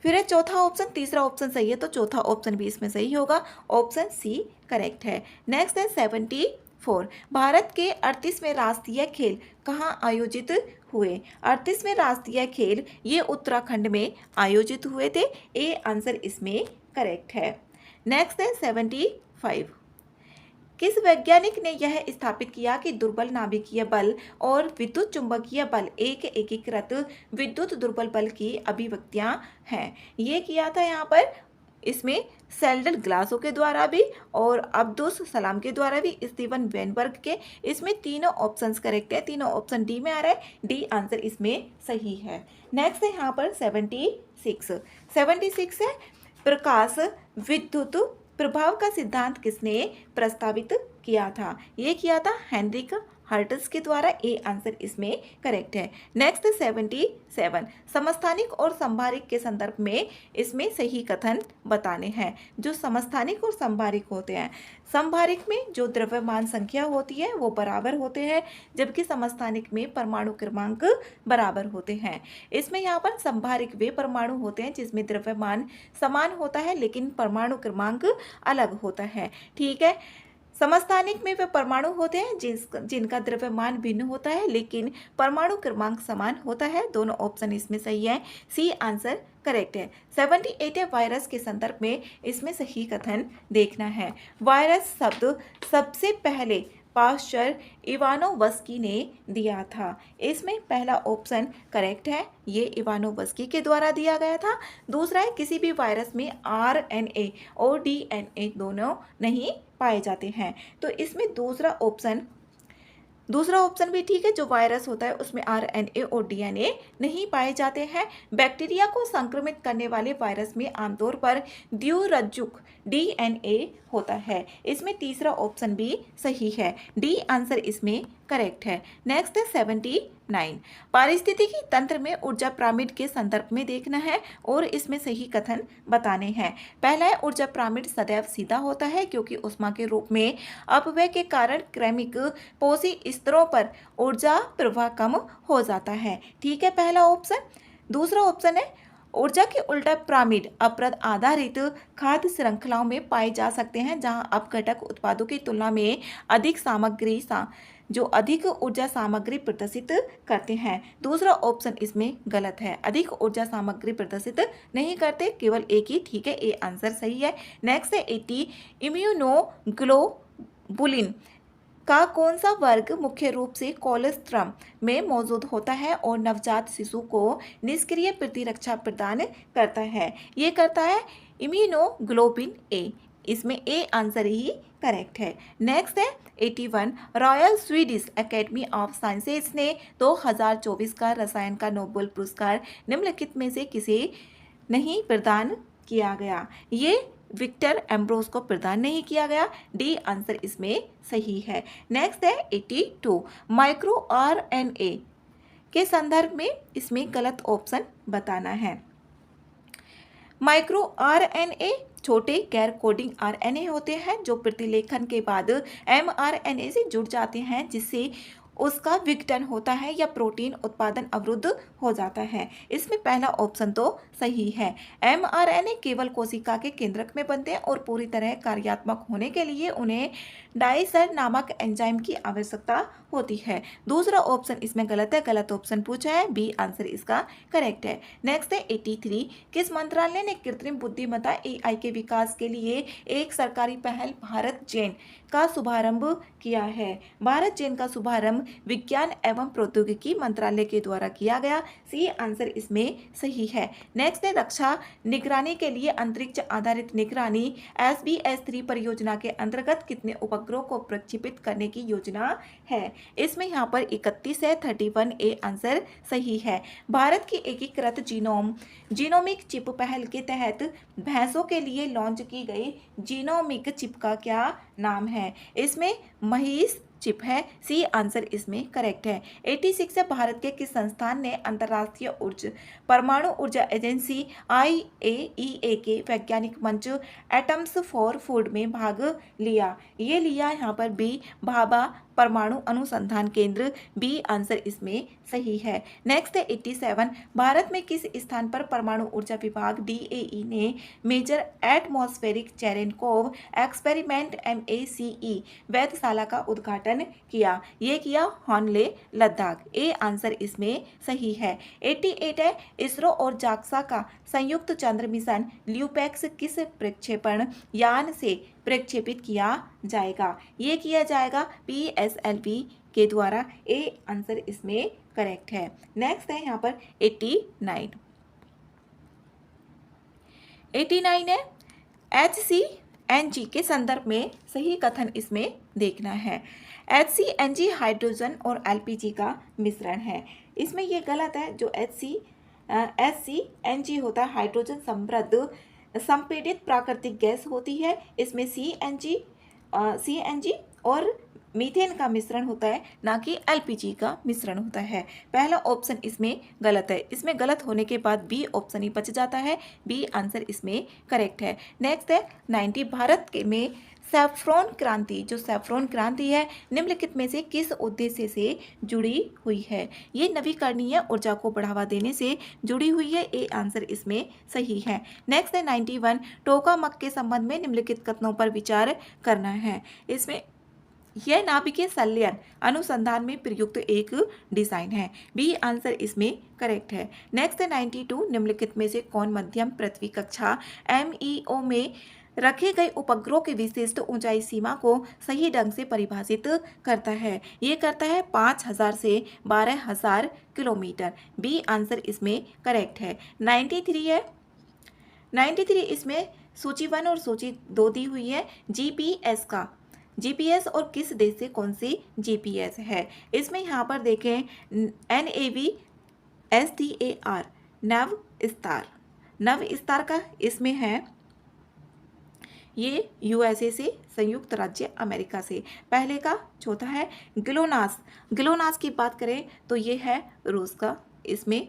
फिर है चौथा ऑप्शन, तीसरा ऑप्शन सही है तो चौथा ऑप्शन भी इसमें सही होगा। ऑप्शन सी करेक्ट है। नेक्स्ट है 74, भारत के 38वें राष्ट्रीय खेल कहाँ आयोजित हुए? 38वें राष्ट्रीय खेल ये उत्तराखंड में आयोजित हुए थे। ए आंसर इसमें करेक्ट है। नेक्स्ट है 75, किस वैज्ञानिक ने यह स्थापित किया कि दुर्बल नाभिकीय बल और विद्युत चुंबकीय बल एक एकीकृत विद्युत दुर्बल बल की अभिव्यक्तियां हैं? ये किया था यहाँ पर इसमें सेल्डन ग्लासो के द्वारा भी और अब्दुस सलाम के द्वारा भी, स्टीवन वेनबर्ग के। इसमें तीनों ऑप्शंस करेक्ट है, तीनों ऑप्शन डी में आ रहा है। डी आंसर इसमें सही है। नेक्स्ट है यहाँ पर 76 है प्रकाश विद्युत प्रभाव का सिद्धांत किसने प्रस्तावित किया था? ये किया था हेनरिक हर्ट्ज के द्वारा। ए आंसर इसमें करेक्ट है। नेक्स्ट 77, समस्थानिक और संभारिक के संदर्भ में इसमें सही कथन बताने हैं। जो समस्थानिक और संभारिक होते हैं, संभारिक में जो द्रव्यमान संख्या होती है वो बराबर होते हैं, जबकि समस्थानिक में परमाणु क्रमांक बराबर होते हैं। इसमें यहाँ पर संभारिक वे परमाणु होते हैं जिसमें द्रव्यमान समान होता है लेकिन परमाणु क्रमांक अलग होता है, ठीक है। समस्थानिक में वे परमाणु होते हैं जिनका द्रव्यमान भिन्न होता है लेकिन परमाणु क्रमांक समान होता है। दोनों ऑप्शन इसमें सही है। सी आंसर करेक्ट है। 78 है वायरस के संदर्भ में इसमें सही कथन देखना है। वायरस शब्द सबसे पहले पाश्चर इवानोवस्की ने दिया था। इसमें पहला ऑप्शन करेक्ट है, ये इवानोवस्की के द्वारा दिया गया था। दूसरा है किसी भी वायरस में RNA और DNA दोनों नहीं पाए जाते हैं, तो इसमें दूसरा ऑप्शन भी ठीक है। जो वायरस होता है उसमें RNA और DNA नहीं पाए जाते हैं। बैक्टीरिया को संक्रमित करने वाले वायरस में आमतौर पर द्विरज्जुक DNA होता है। इसमें तीसरा ऑप्शन भी सही है। डी आंसर इसमें करेक्ट है। नेक्स्ट है 79, पारिस्थितिकी तंत्र में ऊर्जा पिरामिड के संदर्भ में देखना है और इसमें सही कथन बताने हैं। पहला है ऊर्जा पिरामिड सदैव सीधा होता है क्योंकि ऊष्मा के रूप में अपव्यय के कारण क्रमिक पोषी स्तरों पर ऊर्जा प्रवाह कम हो जाता है, ठीक है, पहला ऑप्शन। दूसरा ऑप्शन है ऊर्जा के उल्टा पिरामिड अपरद आधारित खाद्य श्रृंखलाओं में पाए जा सकते हैं, जहां अपघटक उत्पादों की तुलना में अधिक सामग्री जो अधिक ऊर्जा सामग्री प्रदर्शित करते हैं। दूसरा ऑप्शन इसमें गलत है, अधिक ऊर्जा सामग्री प्रदर्शित नहीं करते, केवल एक ही ठीक है, ए आंसर सही है। नेक्स्ट है 80, इम्यूनोग्लोबुलिन का कौन सा वर्ग मुख्य रूप से कोलेस्ट्रम में मौजूद होता है और नवजात शिशु को निष्क्रिय प्रतिरक्षा प्रदान करता है? ये करता है इम्यूनोग्लोबिन ए। इसमें ए आंसर ही करेक्ट है। नेक्स्ट है 81, royal Swedish academy of sciences ने 2024 का रसायन का नोबेल पुरस्कार निम्नलिखित में से किसे नहीं प्रदान किया गया? ये विक्टर एम्ब्रोस को प्रदान नहीं किया गया, डी आंसर इसमें सही है। नेक्स्ट है 82, माइक्रो आरएनए के संदर्भ में इसमें गलत ऑप्शन बताना है। माइक्रो आरएनए छोटे गैर कोडिंग आरएनए होते हैं जो प्रतिलेखन के बाद एमआरएनए से जुड़ जाते हैं, जिससे उसका विघटन होता है या प्रोटीन उत्पादन अवरुद्ध हो जाता है। इसमें पहला ऑप्शन तो सही है। एमआरएनए केवल कोशिका के केंद्रक में बनते हैं और पूरी तरह कार्यात्मक होने के लिए उन्हें डाइसर नामक एंजाइम की आवश्यकता होती है। दूसरा ऑप्शन इसमें गलत है, गलत ऑप्शन पूछा है, बी आंसर इसका करेक्ट है। नेक्स्ट है 83, किस मंत्रालय ने कृत्रिम बुद्धिमत्ता एआई के विकास के लिए एक सरकारी पहल भारत जेन का शुभारंभ किया है? भारत जेन का शुभारंभ विज्ञान एवं प्रौद्योगिकी मंत्रालय के द्वारा किया गया, सी आंसर इसमें सही है। नेक्स्ट है रक्षा निगरानी के लिए अंतरिक्ष आधारित निगरानी SBS-3 परियोजना के अंतर्गत कितने उपग्रहों को प्रक्षेपित करने की योजना है? इसमें यहाँ पर 31 है, 31 ए आंसर सही है। भारत की एकीकृत जीनोमिक चिप पहल के तहत भैंसों के लिए लॉन्च की गई जीनोमिक चिप का क्या नाम है? इसमें महिष चिप है, सी आंसर इसमें करेक्ट है। 86 है, भारत के किस संस्थान ने अंतर्राष्ट्रीय परमाणु ऊर्जा एजेंसी IAEA के वैज्ञानिक मंच एटम्स फॉर फूड में भाग लिया? ये लिया यहाँ पर बी भाभा परमाणु अनुसंधान केंद्र, बी आंसर इसमें सही है। नेक्स्ट है 87, भारत में किस स्थान पर परमाणु ऊर्जा विभाग DAE ने major atmospheric Cherenkov experiment MACE वेधशाला का उद्घाटन किया? ये किया हॉनले लद्दाख, ए आंसर इसमें सही है। 88 है, इसरो और जाक्सा का संयुक्त चंद्र मिशन ल्यूपेक्स किस प्रक्षेपण यान से प्रक्षेपित किया जाएगा? ये किया जाएगा PSLV के द्वारा, ए आंसर इसमें करेक्ट है। नेक्स्ट है यहाँ पर 89 है, HCNG के संदर्भ में सही कथन इसमें देखना है। HCNG हाइड्रोजन और LPG का मिश्रण है। इसमें ये गलत है, जो HCNG होता है हाइड्रोजन समृद्ध संपीड़ित प्राकृतिक गैस होती है। इसमें CNG और मीथेन का मिश्रण होता है, ना कि LPG का मिश्रण होता है। पहला ऑप्शन इसमें गलत है, इसमें गलत होने के बाद बी ऑप्शन ही बच जाता है, बी आंसर इसमें करेक्ट है। नेक्स्ट है 90, भारत के में सैफ्रॉन क्रांति, जो सैफ्रॉन क्रांति है निम्नलिखित में से किस उद्देश्य से जुड़ी हुई है? ये नवीकरणीय ऊर्जा को बढ़ावा देने से जुड़ी हुई है, ए आंसर इसमें सही है। नेक्स्ट है 91, टोकामक के संबंध में निम्नलिखित कथनों पर विचार करना है। इसमें यह नाभिकीय संलयन अनुसंधान में प्रयुक्त एक डिजाइन है, बी आंसर इसमें करेक्ट है। नेक्स्ट है 92, निम्नलिखित में से कौन मध्यम पृथ्वी कक्षा MEO में रखे गए उपग्रहों की विशिष्ट ऊंचाई सीमा को सही ढंग से परिभाषित करता है? ये करता है 5000 से 12000 किलोमीटर, बी आंसर इसमें करेक्ट है। 93 है, 93 इसमें सूची 1 और सूची 2 दी हुई है। GPS और किस देश से कौन सी GPS है? इसमें यहाँ पर देखें NAVSTAR नव स्टार का इसमें है, ये USA से, संयुक्त राज्य अमेरिका से। पहले का चौथा है ग्लोनास की बात करें तो ये है रूस का, इसमें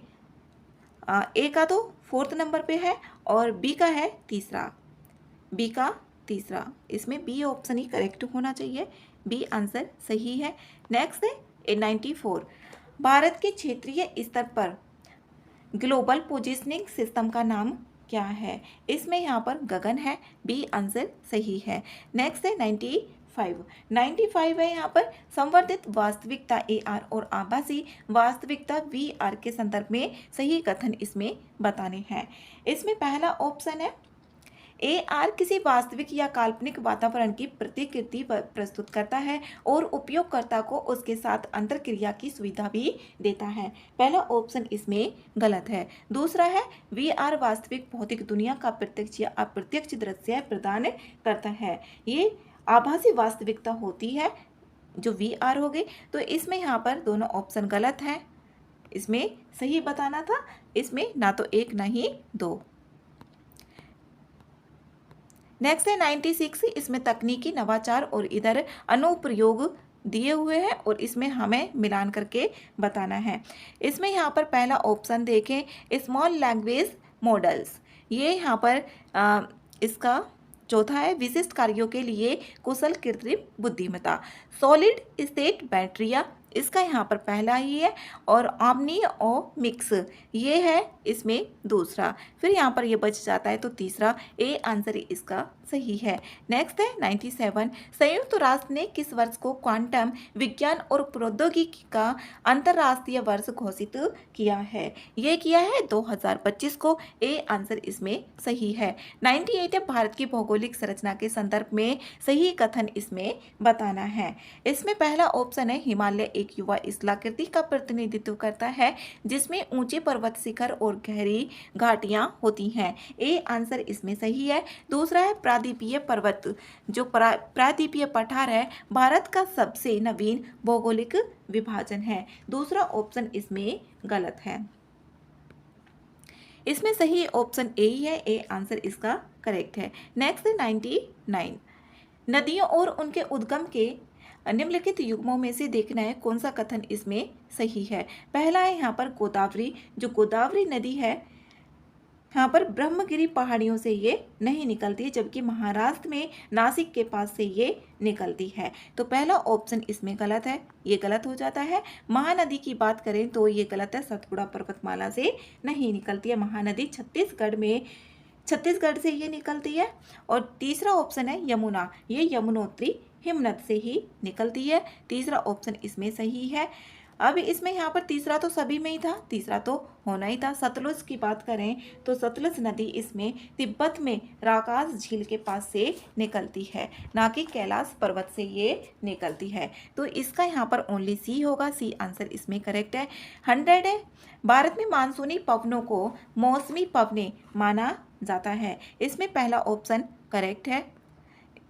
ए का तो 4th नंबर पे है और बी का है तीसरा, इसमें बी ऑप्शन ही करेक्ट होना चाहिए, बी आंसर सही है। नेक्स्ट है 94, भारत के क्षेत्रीय स्तर पर ग्लोबल पोजिशनिंग सिस्टम का नाम क्या है? इसमें यहाँ पर गगन है, बी आंसर सही है। नेक्स्ट है 95 है यहाँ पर संवर्धित वास्तविकता AR और आभासी वास्तविकता VR के संदर्भ में सही कथन इसमें बताने हैं। इसमें पहला ऑप्शन है AR किसी वास्तविक या काल्पनिक वातावरण की प्रतिकृति प्रस्तुत करता है और उपयोगकर्ता को उसके साथ अंतरक्रिया की सुविधा भी देता है। पहला ऑप्शन इसमें गलत है। दूसरा है VR वास्तविक भौतिक दुनिया का प्रत्यक्ष या अप्रत्यक्ष दृश्य प्रदान करता है। ये आभासी वास्तविकता होती है जो VR हो गई। तो इसमें यहाँ पर दोनों ऑप्शन गलत हैं। इसमें सही बताना था, इसमें ना तो एक ना ही दो। नेक्स्ट है 96, इसमें तकनीकी नवाचार और इधर अनुप्रयोग दिए हुए हैं और इसमें हमें मिलान करके बताना है। इसमें यहाँ पर पहला ऑप्शन देखें, स्मॉल लैंग्वेज मॉडल्स, ये यहाँ पर इसका चौथा है विशिष्ट कार्यों के लिए कुशल कृत्रिम बुद्धिमत्ता। सॉलिड स्टेट बैटरिया, इसका यहाँ पर पहला ही है और ऑम्निओमिक्स ये है इसमें दूसरा। फिर यहाँ पर ये बच जाता है तो तीसरा ए आंसर इसका सही है। नेक्स्ट है 97, संयुक्त राष्ट्र ने किस वर्ष को क्वांटम विज्ञान और प्रौद्योगिकी का अंतर्राष्ट्रीय वर्ष घोषित किया है? ये किया है 2025 को, ए आंसर इसमें सही है। 98 है भारत की भौगोलिक संरचना के संदर्भ में सही कथन इसमें बताना है। इसमें पहला ऑप्शन है हिमालय एक युवा स्थलाकृति का प्रतिनिधित्व करता है जिसमें ऊंचे पर्वत शिखर और गहरी घाटियां होती हैं, ए आंसर इसमें सही है। दूसरा है प्रायद्वीपीय पर्वत, जो प्रायद्वीपीय पठार है भारत का सबसे नवीन भौगोलिक विभाजन है, दूसरा ऑप्शन इसमें गलत है। इसमें सही ऑप्शन ए ही है, ए आंसर इसका करेक्ट है। नेक्स्ट है 99, नदियों और उनके उद्गम के निम्नलिखित युग्मों में से देखना है कौन सा कथन इसमें सही है। पहला है यहाँ पर गोदावरी, जो गोदावरी नदी है यहाँ पर ब्रह्मगिरी पहाड़ियों से ये नहीं निकलती है, जबकि महाराष्ट्र में नासिक के पास से ये निकलती है। तो पहला ऑप्शन इसमें गलत है, ये गलत हो जाता है। महानदी की बात करें तो ये गलत है, सतपुड़ा पर्वतमाला से नहीं निकलती है महानदी, छत्तीसगढ़ से ये निकलती है। और तीसरा ऑप्शन है यमुना, ये यमुनोत्री हिमनद से ही निकलती है, तीसरा ऑप्शन इसमें सही है। अब इसमें यहाँ पर तीसरा तो सभी में ही था, तीसरा तो होना ही था। सतलुज की बात करें तो सतलुज नदी इसमें तिब्बत में राकास झील के पास से निकलती है, ना कि कैलाश पर्वत से ये निकलती है। तो इसका यहाँ पर ओनली सी होगा, सी आंसर इसमें करेक्ट है। 100 है भारत में मानसूनी पवनों को मौसमी पवने माना जाता है, इसमें पहला ऑप्शन करेक्ट है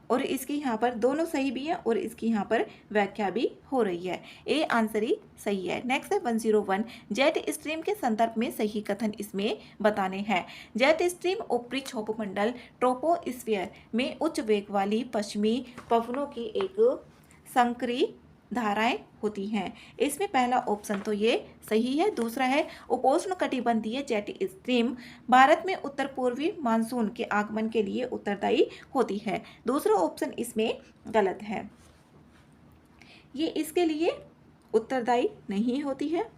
और इसकी यहाँ पर दोनों सही भी है और इसकी यहाँ पर व्याख्या भी हो रही है, ए आंसर ही सही है। नेक्स्ट है 101, जेट स्ट्रीम के संदर्भ में सही कथन इसमें बताने हैं। जेट स्ट्रीम ऊपरी क्षोभमंडल ट्रोपोस्फीयर में उच्च वेग वाली पश्चिमी पवनों की एक संकरी धाराएं होती हैं, इसमें पहला ऑप्शन तो ये सही है। दूसरा है उपोष्ण कटिबंधीय जेट स्ट्रीम भारत में उत्तर पूर्वी मानसून के आगमन के लिए उत्तरदायी होती है, दूसरा ऑप्शन इसमें गलत है, ये इसके लिए उत्तरदायी नहीं होती है।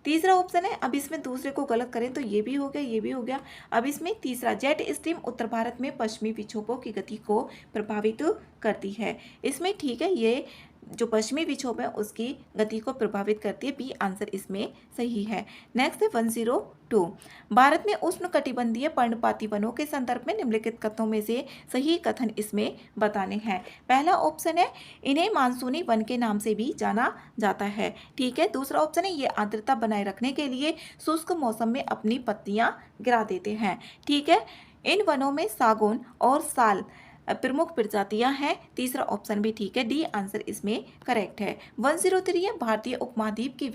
तीसरा ऑप्शन है, अब इसमें दूसरे को गलत करें तो ये भी हो गया, ये भी हो गया। अब इसमें तीसरा जेट स्ट्रीम उत्तर भारत में पश्चिमी विक्षोभों की गति को प्रभावित करती है, इसमें ठीक है, ये जो पश्चिमी विक्षोभ है उसकी गति को प्रभावित करती है, बी आंसर इसमें सही है। नेक्स्ट है 102, भारत में उष्ण कटिबंधीय पर्णपाती वनों के संदर्भ में निम्नलिखित कथनों में से सही कथन इसमें बताने हैं। पहला ऑप्शन है इन्हें मानसूनी वन के नाम से भी जाना जाता है, ठीक है। दूसरा ऑप्शन है ये आर्द्रता बनाए रखने के लिए शुष्क मौसम में अपनी पत्तियां गिरा देते हैं, ठीक है। इन वनों में सागौन और साल प्रमुख प्रजातियां हैं, तीसरा ऑप्शन भी ठीक है, डी आंसर इसमें करेक्ट है। 103 है भारतीय उपमहाद्वीप की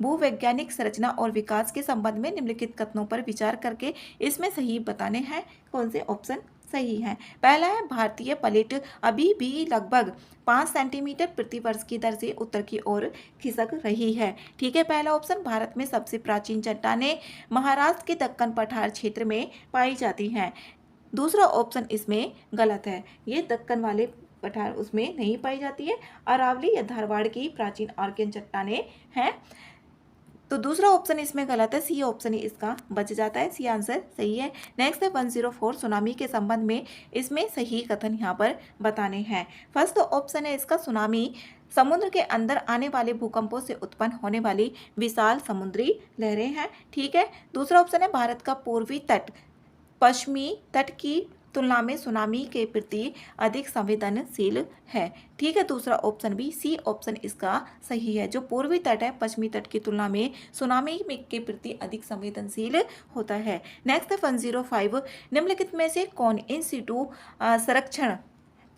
भूवैज्ञानिक संरचना और विकास के संबंध में निम्नलिखित कथनों पर विचार करके इसमें सही बताने हैं कौन से ऑप्शन सही है। पहला है भारतीय प्लेट अभी भी लगभग 5 सेंटीमीटर प्रति वर्ष की दर से उत्तर की ओर खिसक रही है, ठीक है। पहला ऑप्शन भारत में सबसे प्राचीन चट्टानें महाराष्ट्र के दक्कन पठार क्षेत्र में पाई जाती हैं, दूसरा ऑप्शन इसमें गलत है, ये दक्कन वाले पठार उसमें नहीं पाई जाती है, अरावली या धारवाड़ की प्राचीन आर्कियन चट्टानें हैं। तो दूसरा ऑप्शन इसमें गलत है, सी ऑप्शन ही इसका बच जाता है, सी आंसर सही है। नेक्स्ट है 104 सुनामी के संबंध में इसमें सही कथन यहाँ पर बताने हैं। फर्स्ट ऑप्शन है इसका, सुनामी समुद्र के अंदर आने वाले भूकंपों से उत्पन्न होने वाली विशाल समुद्री लहरें हैं, ठीक है। दूसरा ऑप्शन है भारत का पूर्वी तट पश्चिमी तट की तुलना में सुनामी के प्रति अधिक संवेदनशील है, ठीक है। दूसरा ऑप्शन भी, सी ऑप्शन इसका सही है। जो पूर्वी तट है पश्चिमी तट की तुलना में सुनामी के प्रति अधिक संवेदनशील होता है। नेक्स्ट है 105 निम्नलिखित में से कौन इन सिटू संरक्षण,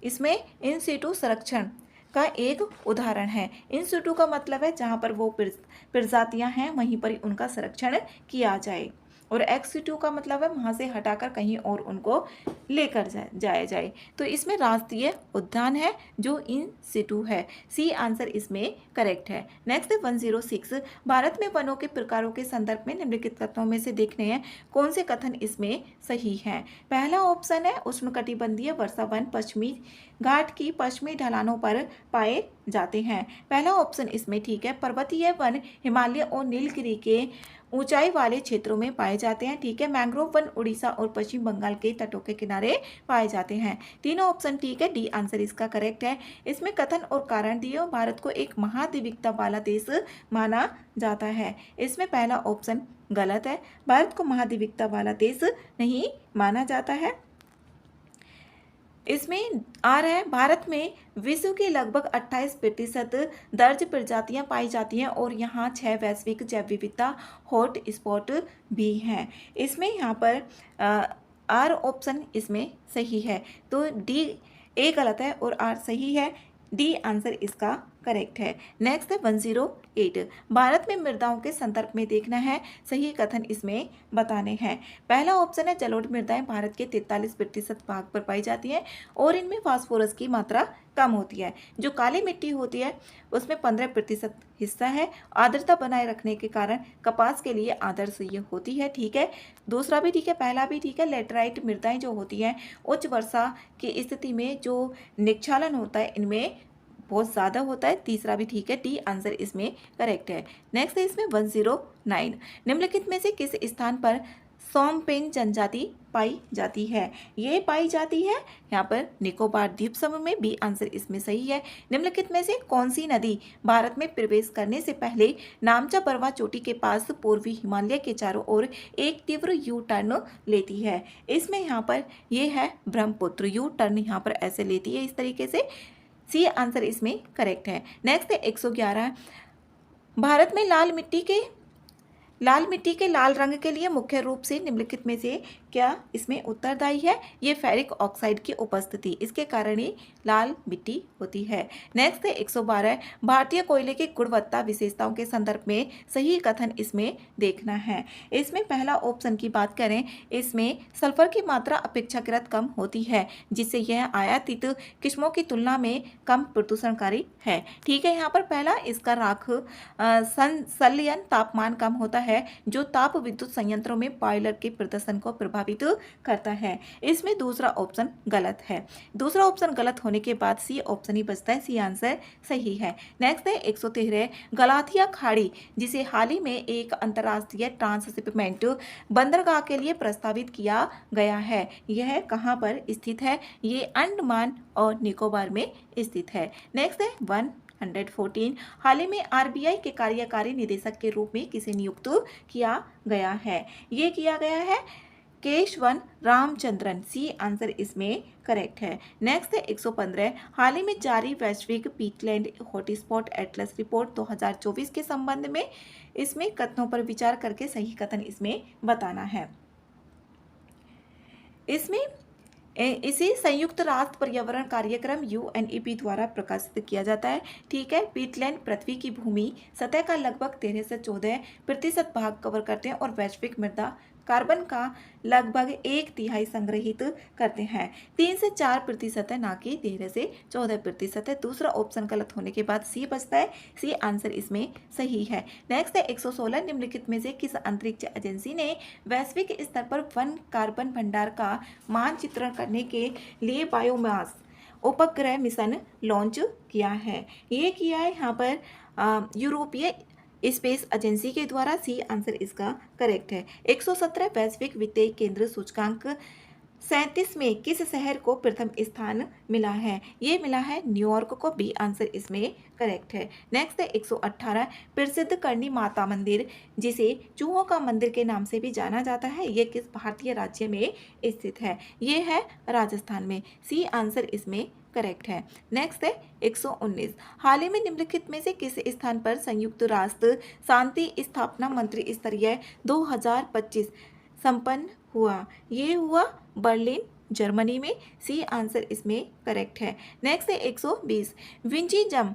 इसमें इन सिटू संरक्षण का एक उदाहरण है। इन सिटू का मतलब है जहाँ पर वो प्रजातियां हैं वहीं पर उनका संरक्षण किया जाए, और एक्स सिटू का मतलब है वहाँ से हटाकर कहीं और उनको लेकर जाया जाए। तो इसमें राष्ट्रीय उद्यान है जो इन सिटू है, सी आंसर इसमें करेक्ट है। नेक्स्ट है 106 भारत में वनों के प्रकारों के संदर्भ में निम्नलिखित कथनों में से देखने हैं कौन से कथन इसमें सही हैं। पहला ऑप्शन है उष्णकटिबंधीय वर्षा वन पश्चिमी घाट की पश्चिमी ढलानों पर पाए जाते हैं, पहला ऑप्शन इसमें ठीक है। पर्वतीय वन हिमालय और नीलगिरी के ऊंचाई वाले क्षेत्रों में पाए जाते हैं, ठीक है। मैंग्रोव वन उड़ीसा और पश्चिम बंगाल के तटों के किनारे पाए जाते हैं, तीनों ऑप्शन ठीक है, डी आंसर इसका करेक्ट है। इसमें कथन और कारण दिए, भारत को एक महाद्वीपता वाला देश माना जाता है, इसमें पहला ऑप्शन गलत है, भारत को महाद्वीपता वाला देश नहीं माना जाता है। इसमें आ रहा है भारत में विश्व की लगभग 28% दर्ज प्रजातियां पाई जाती हैं और यहाँ 6 वैश्विक जैव विविधता हॉट स्पॉट भी हैं। इसमें यहाँ पर आर ऑप्शन इसमें सही है, तो डी ए गलत है और आर सही है, डी आंसर इसका करेक्ट है। नेक्स्ट है 108 भारत में मृदाओं के संदर्भ में देखना है सही कथन इसमें बताने हैं। पहला ऑप्शन है जलोढ़ मृदाएं भारत के 43% भाग पर पाई जाती हैं और इनमें फास्फोरस की मात्रा कम होती है। जो काली मिट्टी होती है उसमें 15% हिस्सा है, आर्द्रता बनाए रखने के कारण कपास के लिए आदर्श ये होती है, ठीक है। दूसरा भी ठीक है, पहला भी ठीक है। लेटराइट मृदाएं जो होती हैं उच्च वर्षा की स्थिति में जो निक्षालन होता है इनमें बहुत ज़्यादा होता है, तीसरा भी ठीक है, डी आंसर इसमें करेक्ट है। नेक्स्ट है इसमें 109 निम्नलिखित में से किस स्थान पर सोमपेन जनजाति पाई जाती है, ये पाई जाती है यहाँ पर निकोबार द्वीप समूह में, बी आंसर इसमें सही है। निम्नलिखित में से कौन सी नदी भारत में प्रवेश करने से पहले नामचा बरवा चोटी के पास पूर्वी हिमालय के चारों ओर एक तीव्र यू टर्न लेती है, इसमें यहाँ पर ये है ब्रह्मपुत्र, यू टर्न यहाँ पर ऐसे लेती है इस तरीके से, सी आंसर इसमें करेक्ट है। नेक्स्ट है 111 भारत में लाल मिट्टी के लाल रंग के लिए मुख्य रूप से निम्नलिखित में से क्या इसमें उत्तरदायी है, ये फेरिक ऑक्साइड की उपस्थिति, इसके कारण ही लाल मिट्टी होती है। नेक्स्ट है 112 भारतीय कोयले की गुणवत्ता विशेषताओं के संदर्भ में सही कथन इसमें देखना है। इसमें पहला ऑप्शन की बात करें, इसमें सल्फर की मात्रा अपेक्षाकृत कम होती है जिससे यह आयातित किस्मों की तुलना में कम प्रदूषणकारी है, ठीक है। यहाँ पर पहला इसका राख संलयन तापमान कम होता है जो ताप विद्युत संयंत्रों में बॉयलर के प्रदर्शन को प्रभावित करता है, इसमें दूसरा ऑप्शन गलत है। दूसरा ऑप्शन गलत होने के बाद सी ऑप्शन ही बचता है, सी आंसर सही है। नेक्स्ट है 113 गलाथिया खाड़ी जिसे हाल ही में एक अंतर्राष्ट्रीय ट्रांसशिपमेंट बंदरगाह के लिए प्रस्तावित किया गया है, यह कहाँ पर स्थित है, ये अंडमान और निकोबार में स्थित है। नेक्स्ट है 114 हाल ही में आरबीआई के कार्यकारी निदेशक के रूप में किसे नियुक्त किया गया है, ये किया गया है केशवन रामचंद्रन, सी आंसर इसमें करेक्ट है। नेक्स्ट है 115 हाल ही में जारी वैश्विक पीटलैंड हॉटस्पॉट एटलस रिपोर्ट 2024 के संबंध में इसमें कथनों पर विचार करके सही कथन इसमें बताना है। इसमें इसे संयुक्त राष्ट्र पर्यावरण कार्यक्रम यूएनईपी द्वारा प्रकाशित किया जाता है, ठीक है। पीटलैंड पृथ्वी की भूमि सतह का लगभग 13 से 14% भाग कवर करते हैं और वैश्विक मृदा कार्बन का लगभग 1/3 संग्रहित करते हैं, 3 से 4% है, ना कि 13 से 14% है। दूसरा ऑप्शन गलत होने के बाद सी बचता है, सी आंसर इसमें सही है। नेक्स्ट है 116 निम्नलिखित में से किस अंतरिक्ष एजेंसी ने वैश्विक स्तर पर वन कार्बन भंडार का मानचित्रण करने के लिए बायोमास उपग्रह मिशन लॉन्च किया है, ये किया है यहाँ पर यूरोपीय स्पेस एजेंसी के द्वारा। सी आंसर इसका करेक्ट है। 117 वैश्विक वित्तीय केंद्र सूचकांक 37 में किस शहर को प्रथम स्थान मिला है? ये मिला है न्यूयॉर्क को। बी आंसर इसमें करेक्ट है। नेक्स्ट है 118 प्रसिद्ध करणी माता मंदिर, जिसे चूहों का मंदिर के नाम से भी जाना जाता है, ये किस भारतीय राज्य में स्थित है? ये है राजस्थान में। सी आंसर इसमें करेक्ट है। नेक्स्ट है 119 हाल ही में निम्नलिखित में से किस स्थान पर संयुक्त राष्ट्र शांति स्थापना मंत्री स्तरीय 2025 संपन्न हुआ? ये हुआ बर्लिन जर्मनी में। सी आंसर इसमें करेक्ट है। नेक्स्ट है 120 विंचीजम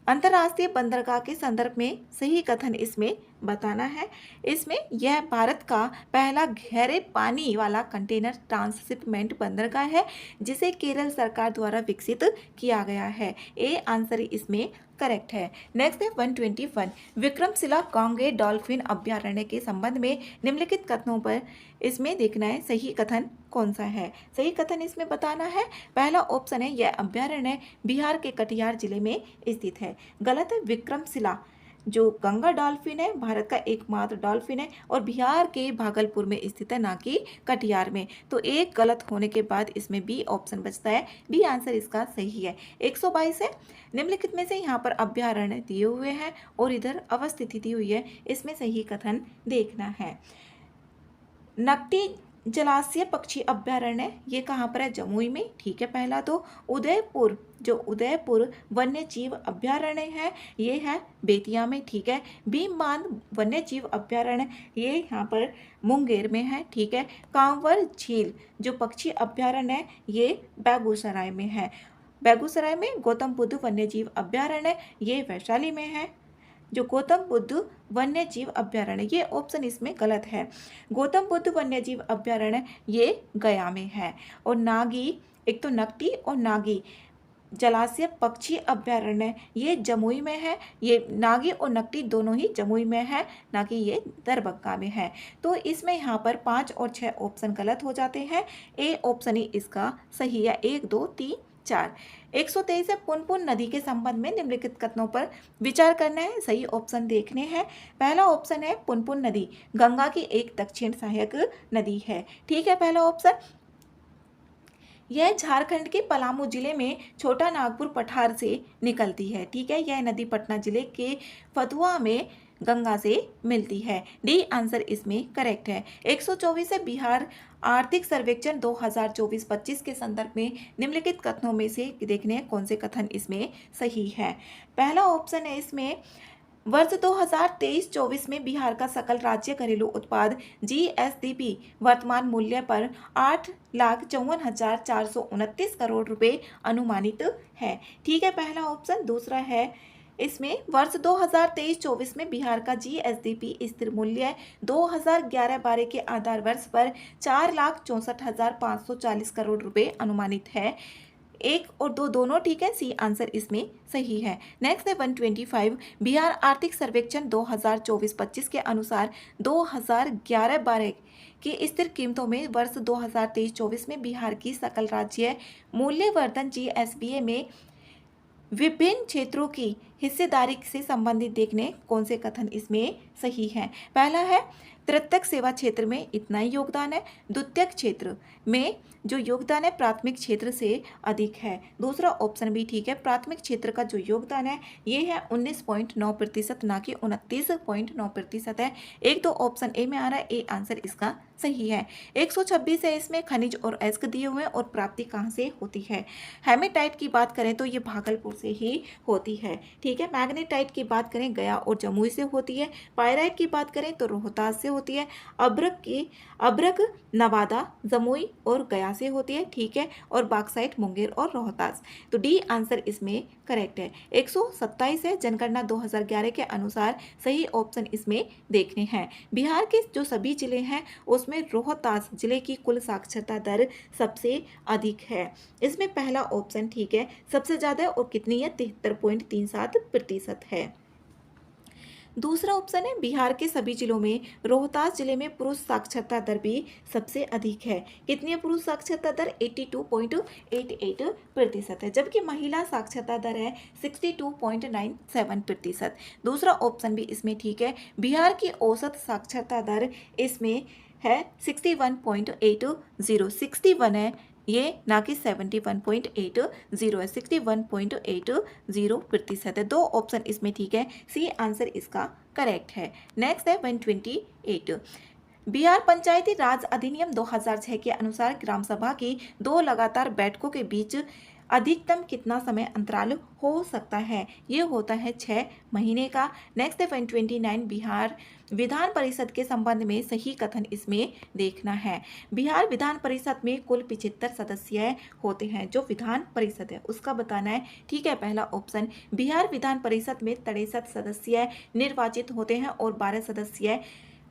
अंतर्राष्ट्रीय बंदरगाह के संदर्भ में सही कथन इसमें बताना है। इसमें यह भारत का पहला गहरे पानी वाला कंटेनर ट्रांसशिपमेंट बंदरगाह है, जिसे केरल सरकार द्वारा विकसित किया गया है। ए आंसर इसमें करेक्ट है। नेक्स्ट है 121 विक्रमशिला कांगे डॉल्फिन अभ्यारण्य के संबंध में निम्नलिखित कथनों पर इसमें देखना है सही कथन कौन सा है। सही कथन इसमें बताना है। पहला ऑप्शन है यह अभ्यारण्य बिहार के कटिहार जिले में स्थित है। गलत है। विक्रमशिला जो गंगा डॉल्फिन है भारत का एकमात्र डॉल्फिन है और बिहार के भागलपुर में स्थित है, ना कि कटिहार में। तो एक गलत होने के बाद इसमें बी ऑप्शन बचता है। बी आंसर इसका सही है। 122 है निम्नलिखित में से यहाँ पर अभ्यारण्य दिए हुए हैं और इधर अवस्थिति दी हुई है, इसमें सही कथन देखना है। नकटी जलाशय पक्षी अभ्यारण्य ये कहाँ पर है? जमुई में। ठीक है। पहला तो उदयपुर जो उदयपुर वन्य जीव अभ्यारण्य है ये है बेतिया में। ठीक है। भीमबांध वन्य जीव अभ्यारण्य ये यहाँ पर मुंगेर में है। ठीक है। कांवर झील जो पक्षी अभ्यारण्य है ये बेगूसराय में है। बेगूसराय में गौतम बुद्ध वन्य जीव अभ्यारण्य ये वैशाली में है। जो गौतम बुद्ध वन्य जीव अभ्यारण्य ये ऑप्शन इसमें गलत है। गौतम बुद्ध वन्य जीव अभ्यारण्य ये गया में है। और नागी एक तो नकटी और नागी जलाशय पक्षी अभ्यारण्य ये जमुई में है। ये नागी और नकटी दोनों ही जमुई में है, ना कि ये दरभंगा में है। तो इसमें यहाँ पर 5 और 6 ऑप्शन गलत हो जाते हैं। ए ऑप्शन ही इसका सही है। 1 2 3 4। 123 है पुनपुन नदी के संबंध में निम्नलिखित कथनों पर विचार करना है। सही ऑप्शन देखने हैं। पहला ऑप्शन है पुनपुन नदी गंगा की एक दक्षिण सहायक नदी है। ठीक है। पहला ऑप्शन यह झारखंड के पलामू जिले में छोटा नागपुर पठार से निकलती है। ठीक है। यह नदी पटना जिले के फतुहा में गंगा से मिलती है। डी आंसर इसमें करेक्ट है। 124 है बिहार आर्थिक सर्वेक्षण 2024-25 के संदर्भ में निम्नलिखित कथनों में से देखने हैं कौन से कथन इसमें सही है। पहला ऑप्शन है इसमें वर्ष 2023-24 में बिहार का सकल राज्य घरेलू उत्पाद जीएसडीपी वर्तमान मूल्य पर 8,54,429 करोड़ रुपए अनुमानित है। ठीक है। पहला ऑप्शन। दूसरा है इसमें वर्ष 2023-24 में बिहार का जीएसडीपी स्थिर मूल्य 2011-12 के आधार वर्ष पर 4,64,540 करोड़ रुपए अनुमानित है। 1 और 2 दोनों ठीक है। सी आंसर इसमें सही है। नेक्स्ट है 125 बिहार आर्थिक सर्वेक्षण 2024-25 के अनुसार 2011-12 की स्थिर कीमतों में वर्ष 2023-24 में बिहार की सकल राज्य मूल्यवर्धन जीएसबीए में विभिन्न क्षेत्रों की हिस्सेदारी से संबंधित देखने कौन से कथन इसमें सही है। पहला है तृतीयक सेवा क्षेत्र में इतना ही योगदान है। द्वितीयक क्षेत्र में जो योगदान है प्राथमिक क्षेत्र से अधिक है। दूसरा ऑप्शन भी ठीक है। प्राथमिक क्षेत्र का जो योगदान है ये है 19.9%, ना कि 29.9% है। 1 2 ऑप्शन ए में आ रहा है। ए आंसर इसका सही है। 126 है इसमें खनिज और अयस्क दिए हुए हैं और प्राप्ति कहाँ से होती है। हेमेटाइट की बात करें तो ये भागलपुर से ही होती है। ठीक है। मैग्नेटाइट की बात करें गया और जमुई से होती है। पायराइट की बात करें तो रोहतास से होती है। अब्रक नवादा जमुई और गया से होती है। ठीक है। और बॉक्साइट मुंगेर और रोहतास। तो डी आंसर इसमें करेक्ट है। 127 है जनगणना 2011 के अनुसार सही ऑप्शन इसमें देखने हैं। बिहार के जो सभी जिले हैं उसमें रोहतास जिले की कुल साक्षरता दर सबसे अधिक है। इसमें पहला ऑप्शन ठीक है। सबसे ज़्यादा और कितनी है? 73.37% है। दूसरा ऑप्शन है बिहार के सभी जिलों में रोहतास जिले में पुरुष साक्षरता दर भी सबसे अधिक है। कितनी है पुरुष साक्षरता दर? 82.88% है, जबकि महिला साक्षरता दर है 62.97%। दूसरा ऑप्शन भी इसमें ठीक है। बिहार की औसत साक्षरता दर इसमें है 61.80, 61 है ये, ना कि 71.80 है, 61.80% है। दो ऑप्शन इसमें ठीक है, सी आंसर इसका करेक्ट है। नेक्स्ट है 128। बिहार पंचायती राज अधिनियम 2006 के अनुसार ग्राम सभा की 2 लगातार बैठकों के बीच अधिकतम कितना समय अंतराल हो सकता है? ये होता है 6 महीने का। नेक्स्ट है 129। बिहार विधान परिषद के संबंध में सही कथन इसमें देखना है। बिहार विधान परिषद में कुल 75 सदस्य होते हैं। जो विधान परिषद है उसका बताना है। ठीक है, पहला ऑप्शन। बिहार विधान परिषद में 63 सदस्य निर्वाचित होते हैं और 12 सदस्य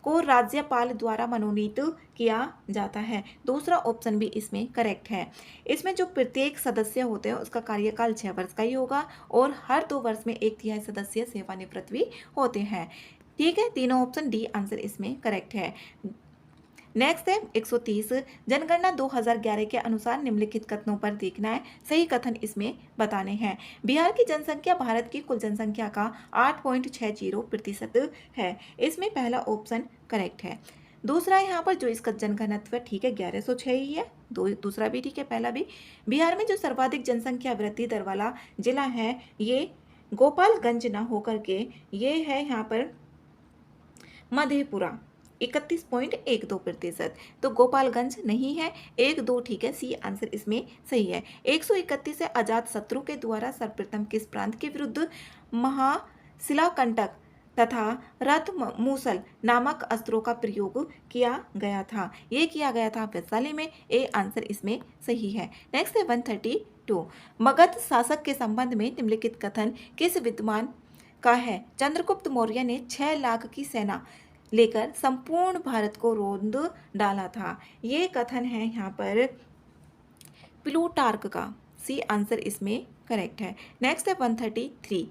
को राज्यपाल द्वारा मनोनीत किया जाता है। दूसरा ऑप्शन भी इसमें करेक्ट है। इसमें जो प्रत्येक सदस्य होते हैं उसका कार्यकाल 6 वर्ष का ही होगा और हर 2 वर्ष में 1/3 सदस्य सेवानिवृत्त भी होते हैं। ठीक है, तीनों ऑप्शन डी आंसर इसमें करेक्ट है। नेक्स्ट है 130। जनगणना 2011 के अनुसार निम्नलिखित कथनों पर देखना है, सही कथन इसमें बताने हैं। बिहार की जनसंख्या भारत की कुल जनसंख्या का 8.60% है। इसमें पहला ऑप्शन करेक्ट है। दूसरा यहाँ पर जो इसका जनघनत्व है, ठीक है, 1106 ही है। दूसरा भी ठीक है, पहला भी। बिहार में जो सर्वाधिक जनसंख्या वृद्धि दर वाला जिला है ये गोपालगंज ना होकर के ये है यहाँ पर मधेपुरा, 31.12%। तो गोपालगंज नहीं है, 1-2 ठीक है, सी आंसर इसमें सही है। 131 से अजात शत्रु के द्वारा सर्वप्रथम किस प्रांत के विरुद्ध महाशिलाकंटक तथा रथ मूसल नामक अस्त्रों का प्रयोग किया गया था? ये किया गया था वैशाली में। ए आंसर इसमें सही है। नेक्स्ट है 132। मगध शासक के संबंध में निम्नलिखित कथन किस विद्वान का है? चंद्रगुप्त मौर्य ने 6 लाख की सेना लेकर संपूर्ण भारत को रोंद डाला था। ये कथन है यहाँ पर प्लूटार्क का। सी आंसर इसमें करेक्ट है। नेक्स्ट है 133।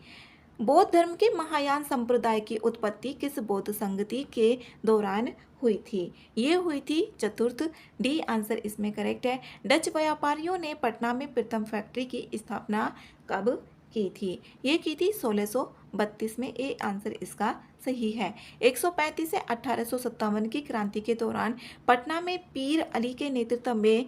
बौद्ध धर्म के महायान संप्रदाय की उत्पत्ति किस बौद्ध संगति के दौरान हुई थी? ये हुई थी चतुर्थ। डी आंसर इसमें करेक्ट है। डच व्यापारियों ने पटना में प्रथम फैक्ट्री की स्थापना कब की थी? ये की थी 1632 में। ए आंसर इसका सही है। 135 से 1857 की क्रांति के दौरान पटना में पीर अली के नेतृत्व में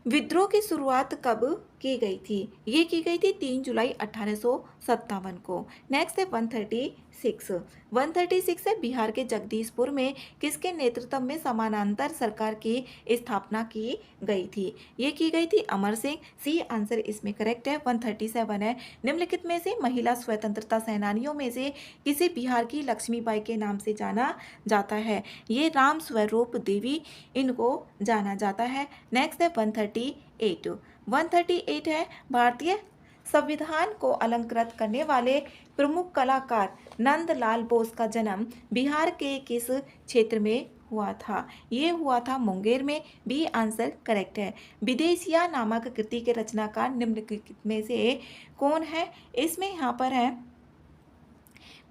विद्रोह की शुरुआत कब की गई थी? ये की गई थी 3 जुलाई 1857 को। नेक्स्ट है 136। 136 है बिहार के जगदीशपुर में किसके नेतृत्व में समानांतर सरकार की स्थापना की गई थी? ये की गई थी अमर सिंह। सी आंसर इसमें करेक्ट है। 137 है निम्नलिखित में से महिला स्वतंत्रता सेनानियों में से किसे बिहार की लक्ष्मीबाई के नाम से जाना जाता है? ये राम स्वरूप देवी इनको जाना जाता है। नेक्स्ट है 138। 138 है भारतीय संविधान को अलंकृत करने वाले प्रमुख कलाकार नंदलाल बोस का जन्म बिहार के किस क्षेत्र में हुआ था? ये हुआ था मुंगेर में। बी आंसर करेक्ट है। विदेशिया नामक कृति के रचनाकार निम्नलिखित में से कौन है? इसमें यहाँ पर है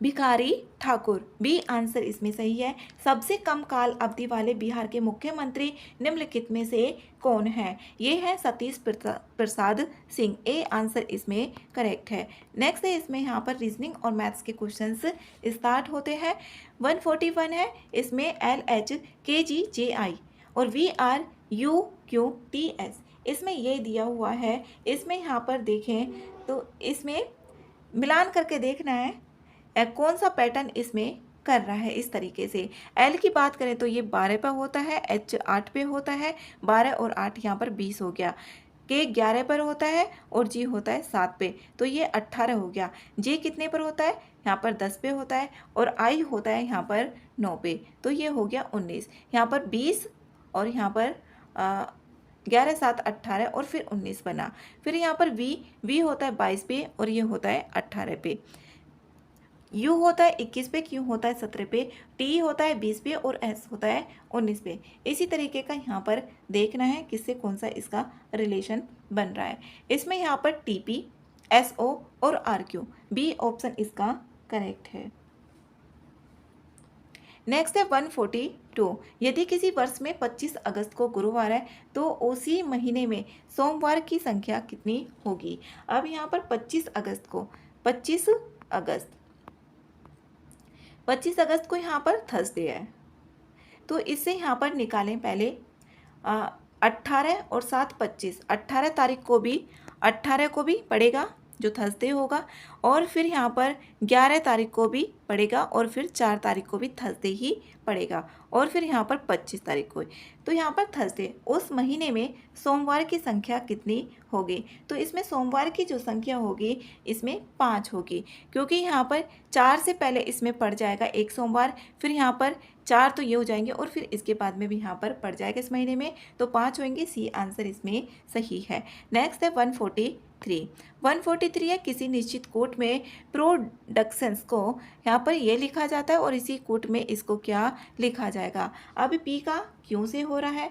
भिखारी ठाकुर। बी आंसर इसमें सही है। सबसे कम काल अवधि वाले बिहार के मुख्यमंत्री निम्नलिखित में से कौन है? ये है सतीश प्रसाद सिंह। ए आंसर इसमें करेक्ट है। नेक्स्ट है इसमें यहाँ पर रीजनिंग और मैथ्स के क्वेश्चंस स्टार्ट होते हैं। 141 है इसमें LHKGJI और VRUQTS। इसमें ये दिया हुआ है। इसमें यहाँ पर देखें तो इसमें मिलान करके देखना है कौन सा पैटर्न इसमें कर रहा है। इस तरीके से L की बात करें तो ये 12 पे होता है, H 8 पे होता है, 12 और 8 यहाँ पर 20 हो गया। K 11 पर होता है और G होता है 7 पे, तो ये 18 हो गया। J कितने पर होता है? यहाँ पर 10 पे होता है और I होता है यहाँ पर 9 पे, तो ये हो गया 19। यहाँ पर 20 और यहाँ पर 11 7 18 और फिर 19 बना। फिर यहाँ पर V होता है 22 पे और ये होता है 18 पे। U होता है 21 पे, Q होता है 17 पे, T होता है 20 पे और S होता है 19 पे। इसी तरीके का यहाँ पर देखना है किससे कौन सा इसका रिलेशन बन रहा है। इसमें यहाँ पर TP, SO और RQ। बी ऑप्शन इसका करेक्ट है। नेक्स्ट है 142। यदि किसी वर्ष में 25 अगस्त को गुरुवार है तो उसी महीने में सोमवार की संख्या कितनी होगी। अब यहाँ पर 25 अगस्त को 25 अगस्त को यहाँ पर थर्सडे है, तो इससे यहाँ पर निकालें पहले 18 और 7 25, 18 को भी पड़ेगा जो थर्सडे होगा, और फिर यहाँ पर 11 तारीख को भी पड़ेगा, और फिर 4 तारीख को भी थर्सडे ही पड़ेगा, और फिर यहाँ पर 25 तारीख को। तो यहाँ पर थर्सडे उस महीने में सोमवार की संख्या कितनी होगी। तो इसमें सोमवार की जो संख्या होगी इसमें 5 होगी, क्योंकि यहाँ पर 4 से पहले इसमें पड़ जाएगा एक सोमवार, फिर यहाँ पर 4 तो ये हो जाएंगे, और फिर इसके बाद में भी यहाँ पर पड़ जाएगा इस महीने में, तो 5 होंगे। सी आंसर इसमें सही है। नेक्स्ट है 143 है किसी निश्चित कोट में प्रोडक्शंस को यहाँ पर ये लिखा जाता है, और इसी कोट में इसको क्या लिखा जाएगा। अब पी का क्यों से हो रहा है,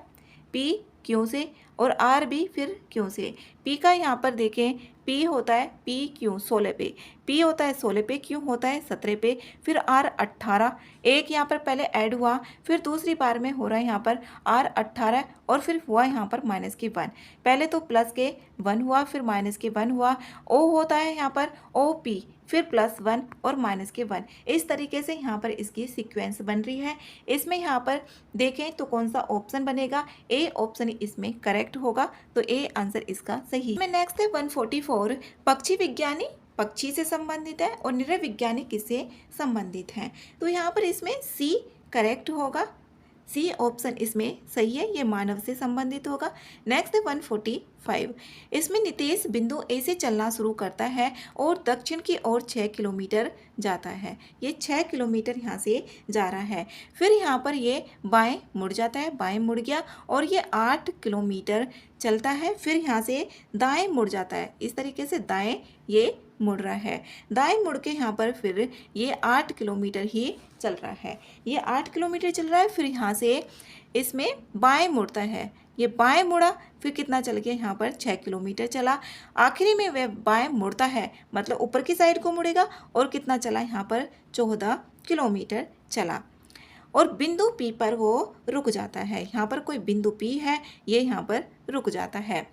पी क्यों से, और आर भी फिर क्यों से। पी का यहाँ पर देखें, पी होता है पी क्यों 16 पे, पी होता है 16 पे, क्यों होता है 17 पे, फिर आर 18, एक यहाँ पर पहले ऐड हुआ, फिर दूसरी बार में हो रहा है यहाँ पर आर 18, और फिर हुआ यहाँ पर -1, पहले तो प्लस के 1 हुआ, फिर -1 हुआ, ओ होता है यहाँ पर ओ पी, फिर +1 और -1। इस तरीके से यहाँ पर इसकी सीक्वेंस बन रही है। इसमें यहाँ पर देखें तो कौन सा ऑप्शन बनेगा, ए ऑप्शन इसमें करेक्ट होगा, तो ए आंसर इसका सही है। नेक्स्ट है 144, पक्षी विज्ञानी पक्षी से संबंधित है और नृ विज्ञानी किससे संबंधित हैं। तो यहाँ पर इसमें सी करेक्ट होगा, सी ऑप्शन इसमें सही है, ये मानव से संबंधित होगा। नेक्स्ट है 145, इसमें नितेश बिंदु ए से चलना शुरू करता है और दक्षिण की ओर 6 किलोमीटर जाता है। ये 6 किलोमीटर यहाँ से जा रहा है, फिर यहाँ पर ये बाएं मुड़ जाता है, बाएं मुड़ गया, और ये 8 किलोमीटर चलता है, फिर यहाँ से दाएं मुड़ जाता है। इस तरीके से दाएं ये मुड़ रहा है, दाएं मुड़ के यहाँ पर फिर ये 8 किलोमीटर ही चल रहा है, ये 8 किलोमीटर चल रहा है, फिर यहाँ से इसमें बाएं मुड़ता है, ये बाएं मुड़ा, फिर कितना चल गया यहाँ पर 6 किलोमीटर चला, आखिरी में वह बाएं मुड़ता है, मतलब ऊपर की साइड को मुड़ेगा, और कितना चला यहाँ पर 14 किलोमीटर चला, और बिंदु पी पर वो रुक जाता है। यहाँ पर कोई बिंदु पी है, ये यहाँ पर रुक जाता है।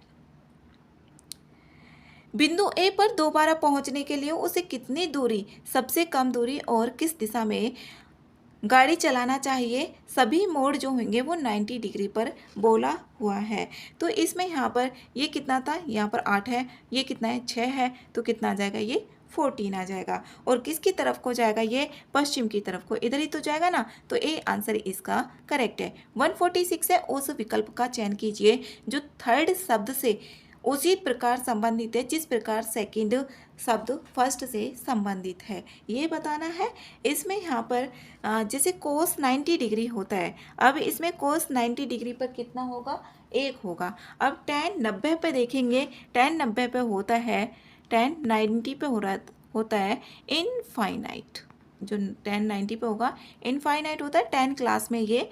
बिंदु ए पर दोबारा पहुंचने के लिए उसे कितनी दूरी, सबसे कम दूरी, और किस दिशा में गाड़ी चलाना चाहिए। सभी मोड़ जो होंगे वो 90 डिग्री पर बोला हुआ है। तो इसमें यहाँ पर ये कितना था, यहाँ पर 8 है, ये कितना है 6 है, तो कितना आ जाएगा ये 14 आ जाएगा, और किसकी तरफ को जाएगा, ये पश्चिम की तरफ को, इधर ही तो जाएगा ना, तो ए आंसर इसका करेक्ट है। 146 है, उस विकल्प का चयन कीजिए जो थर्ड शब्द से उसी प्रकार संबंधित है जिस प्रकार सेकंड शब्द फर्स्ट से संबंधित है, ये बताना है। इसमें यहाँ पर जैसे कोस 90 डिग्री होता है, अब इसमें कोस 90 डिग्री पर कितना होगा, 1 होगा। अब tan 90 पे देखेंगे, tan 90 पे होता है, tan 90 पे होता है इनफाइनाइट, जो tan 90 पे होगा इनफाइनाइट होता है। 10 क्लास में ये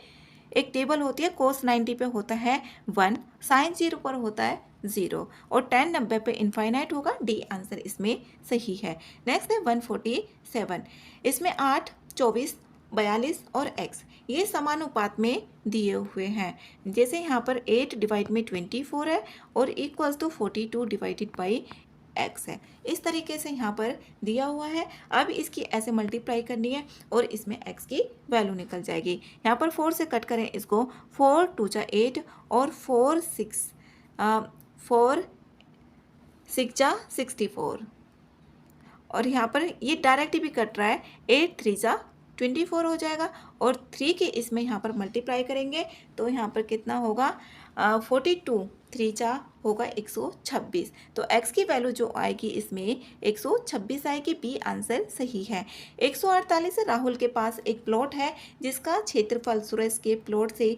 एक टेबल होती है, कोस 90 पे होता है 1, साइन 0 पर होता है 0, और tan 90 पे इनफाइनाइट होगा, डी आंसर इसमें सही है। नेक्स्ट है 147, इसमें 8, 24, 42 और x ये समानुपात में दिए हुए हैं। जैसे यहाँ पर 8 डिवाइड में 24 है, और equals to 42 divided by x है, इस तरीके से यहाँ पर दिया हुआ है। अब इसकी ऐसे मल्टीप्लाई करनी है, और इसमें x की वैल्यू निकल जाएगी। यहाँ पर 4 से कट करें इसको, 4 2 जा 8, और 4 6 जा 64, और यहाँ पर ये डायरेक्ट भी कट रहा है, 8 3 जा 24 हो जाएगा, और 3 के इसमें यहाँ पर मल्टीप्लाई करेंगे तो यहाँ पर कितना होगा, 42 3 जा होगा 126, तो x की वैल्यू जो आएगी इसमें 126 आएगी, बी आंसर सही है। 148 राहुल के पास एक प्लॉट है जिसका क्षेत्रफल सुरेश के प्लॉट से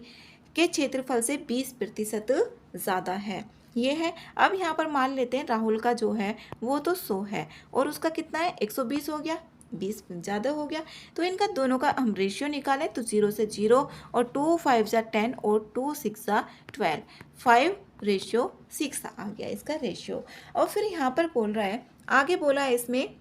के क्षेत्रफल से 20% ज़्यादा है, ये है। अब यहाँ पर मान लेते हैं राहुल का जो है वो तो 100 है, और उसका कितना है 120 हो गया, 20 ज़्यादा हो गया, तो इनका दोनों का हम रेशियो निकालें तो 0 से 0, और 2 5 जा 10, और 2 6 जा 12, 5:6 आ गया इसका रेशियो। और फिर यहाँ पर बोल रहा है, आगे बोला है इसमें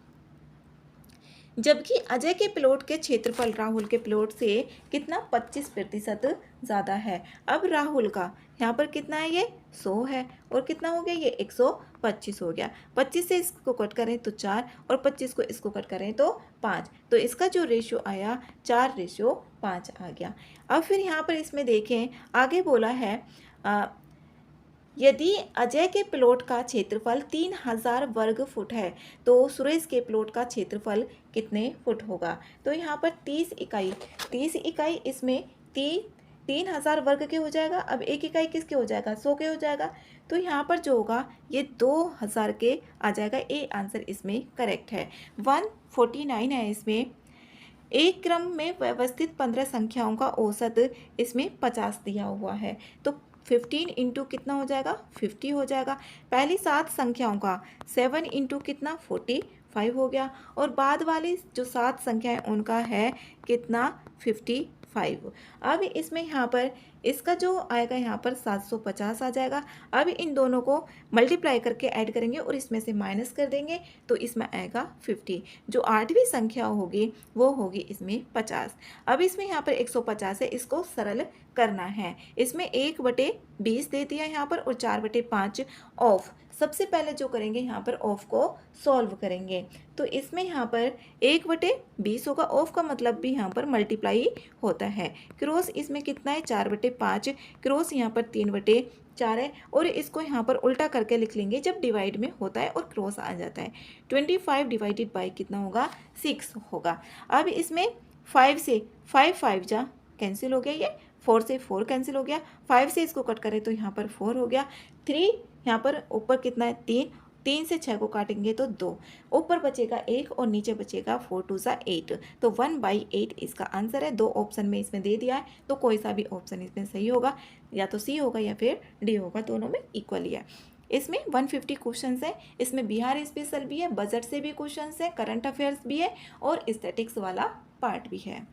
जबकि अजय के प्लॉट के क्षेत्रफल राहुल के प्लॉट से कितना 25% ज़्यादा है। अब राहुल का यहाँ पर कितना है, ये 100 है, और कितना हो गया, ये 125 हो गया। 25 से इसको कट करें तो 4, और 25 को इसको कट करें तो 5, तो इसका जो रेशियो आया 4:5 आ गया। अब फिर यहाँ पर इसमें देखें, आगे बोला है यदि अजय के प्लॉट का क्षेत्रफल 3000 वर्ग फुट है तो सुरेश के प्लॉट का क्षेत्रफल कितने फुट होगा। तो यहाँ पर 30 इकाई इसमें 3000 वर्ग के हो जाएगा। अब 1 इकाई किसके हो जाएगा, 100 के हो जाएगा। तो यहाँ पर जो होगा ये 2000 के आ जाएगा। ए आंसर इसमें करेक्ट है। 149 है इसमें। एक क्रम में व्यवस्थित 15 संख्याओं का औसत इसमें 50 दिया हुआ है, तो 15 इंटू कितना हो जाएगा, 50 हो जाएगा। पहली 7 संख्याओं का 7 इंटू कितना 45 हो गया, और बाद वाली जो 7 संख्याएं उनका है कितना 55। अब इसमें यहाँ पर इसका जो आएगा यहाँ पर 750 आ जाएगा। अब इन दोनों को मल्टीप्लाई करके ऐड करेंगे और इसमें से माइनस कर देंगे तो इसमें आएगा 50। जो 8वीं संख्या होगी वो होगी इसमें 50। अब इसमें यहाँ पर 150 है, इसको सरल करना है। इसमें 1/20 दे दिया यहाँ पर, और 4/5 ऑफ। सबसे पहले जो करेंगे यहाँ पर ऑफ को सॉल्व करेंगे, तो इसमें यहाँ पर 1/20 होगा। ऑफ का मतलब भी यहाँ पर मल्टीप्लाई होता है। क्रॉस इसमें कितना है 4/5, क्रॉस यहाँ पर 3/4 है, और इसको यहाँ पर उल्टा करके लिख लेंगे जब डिवाइड में होता है और क्रॉस आ जाता है। 25 डिवाइडेड बाई कितना होगा, 6 होगा। अब इसमें 5 से 5 जा कैंसिल हो गया, ये 4 से 4 कैंसिल हो गया। 5 से इसको कट करें तो यहाँ पर 4 हो गया। 3 यहाँ पर ऊपर कितना है 3 से 6 को काटेंगे तो 2, ऊपर बचेगा 1 और नीचे बचेगा 4 2 सा 8, तो 1/8 इसका आंसर है। 2 ऑप्शन में इसमें दे दिया है, तो कोई सा भी ऑप्शन इसमें सही होगा, या तो सी होगा या फिर डी होगा, दोनों में इक्वल ही है। इसमें 150 क्वेश्चन है। इसमें बिहार स्पेशल भी है, बजट से भी क्वेश्चन है, करंट अफेयर्स भी है, और स्टैटिक्स वाला पार्ट भी है।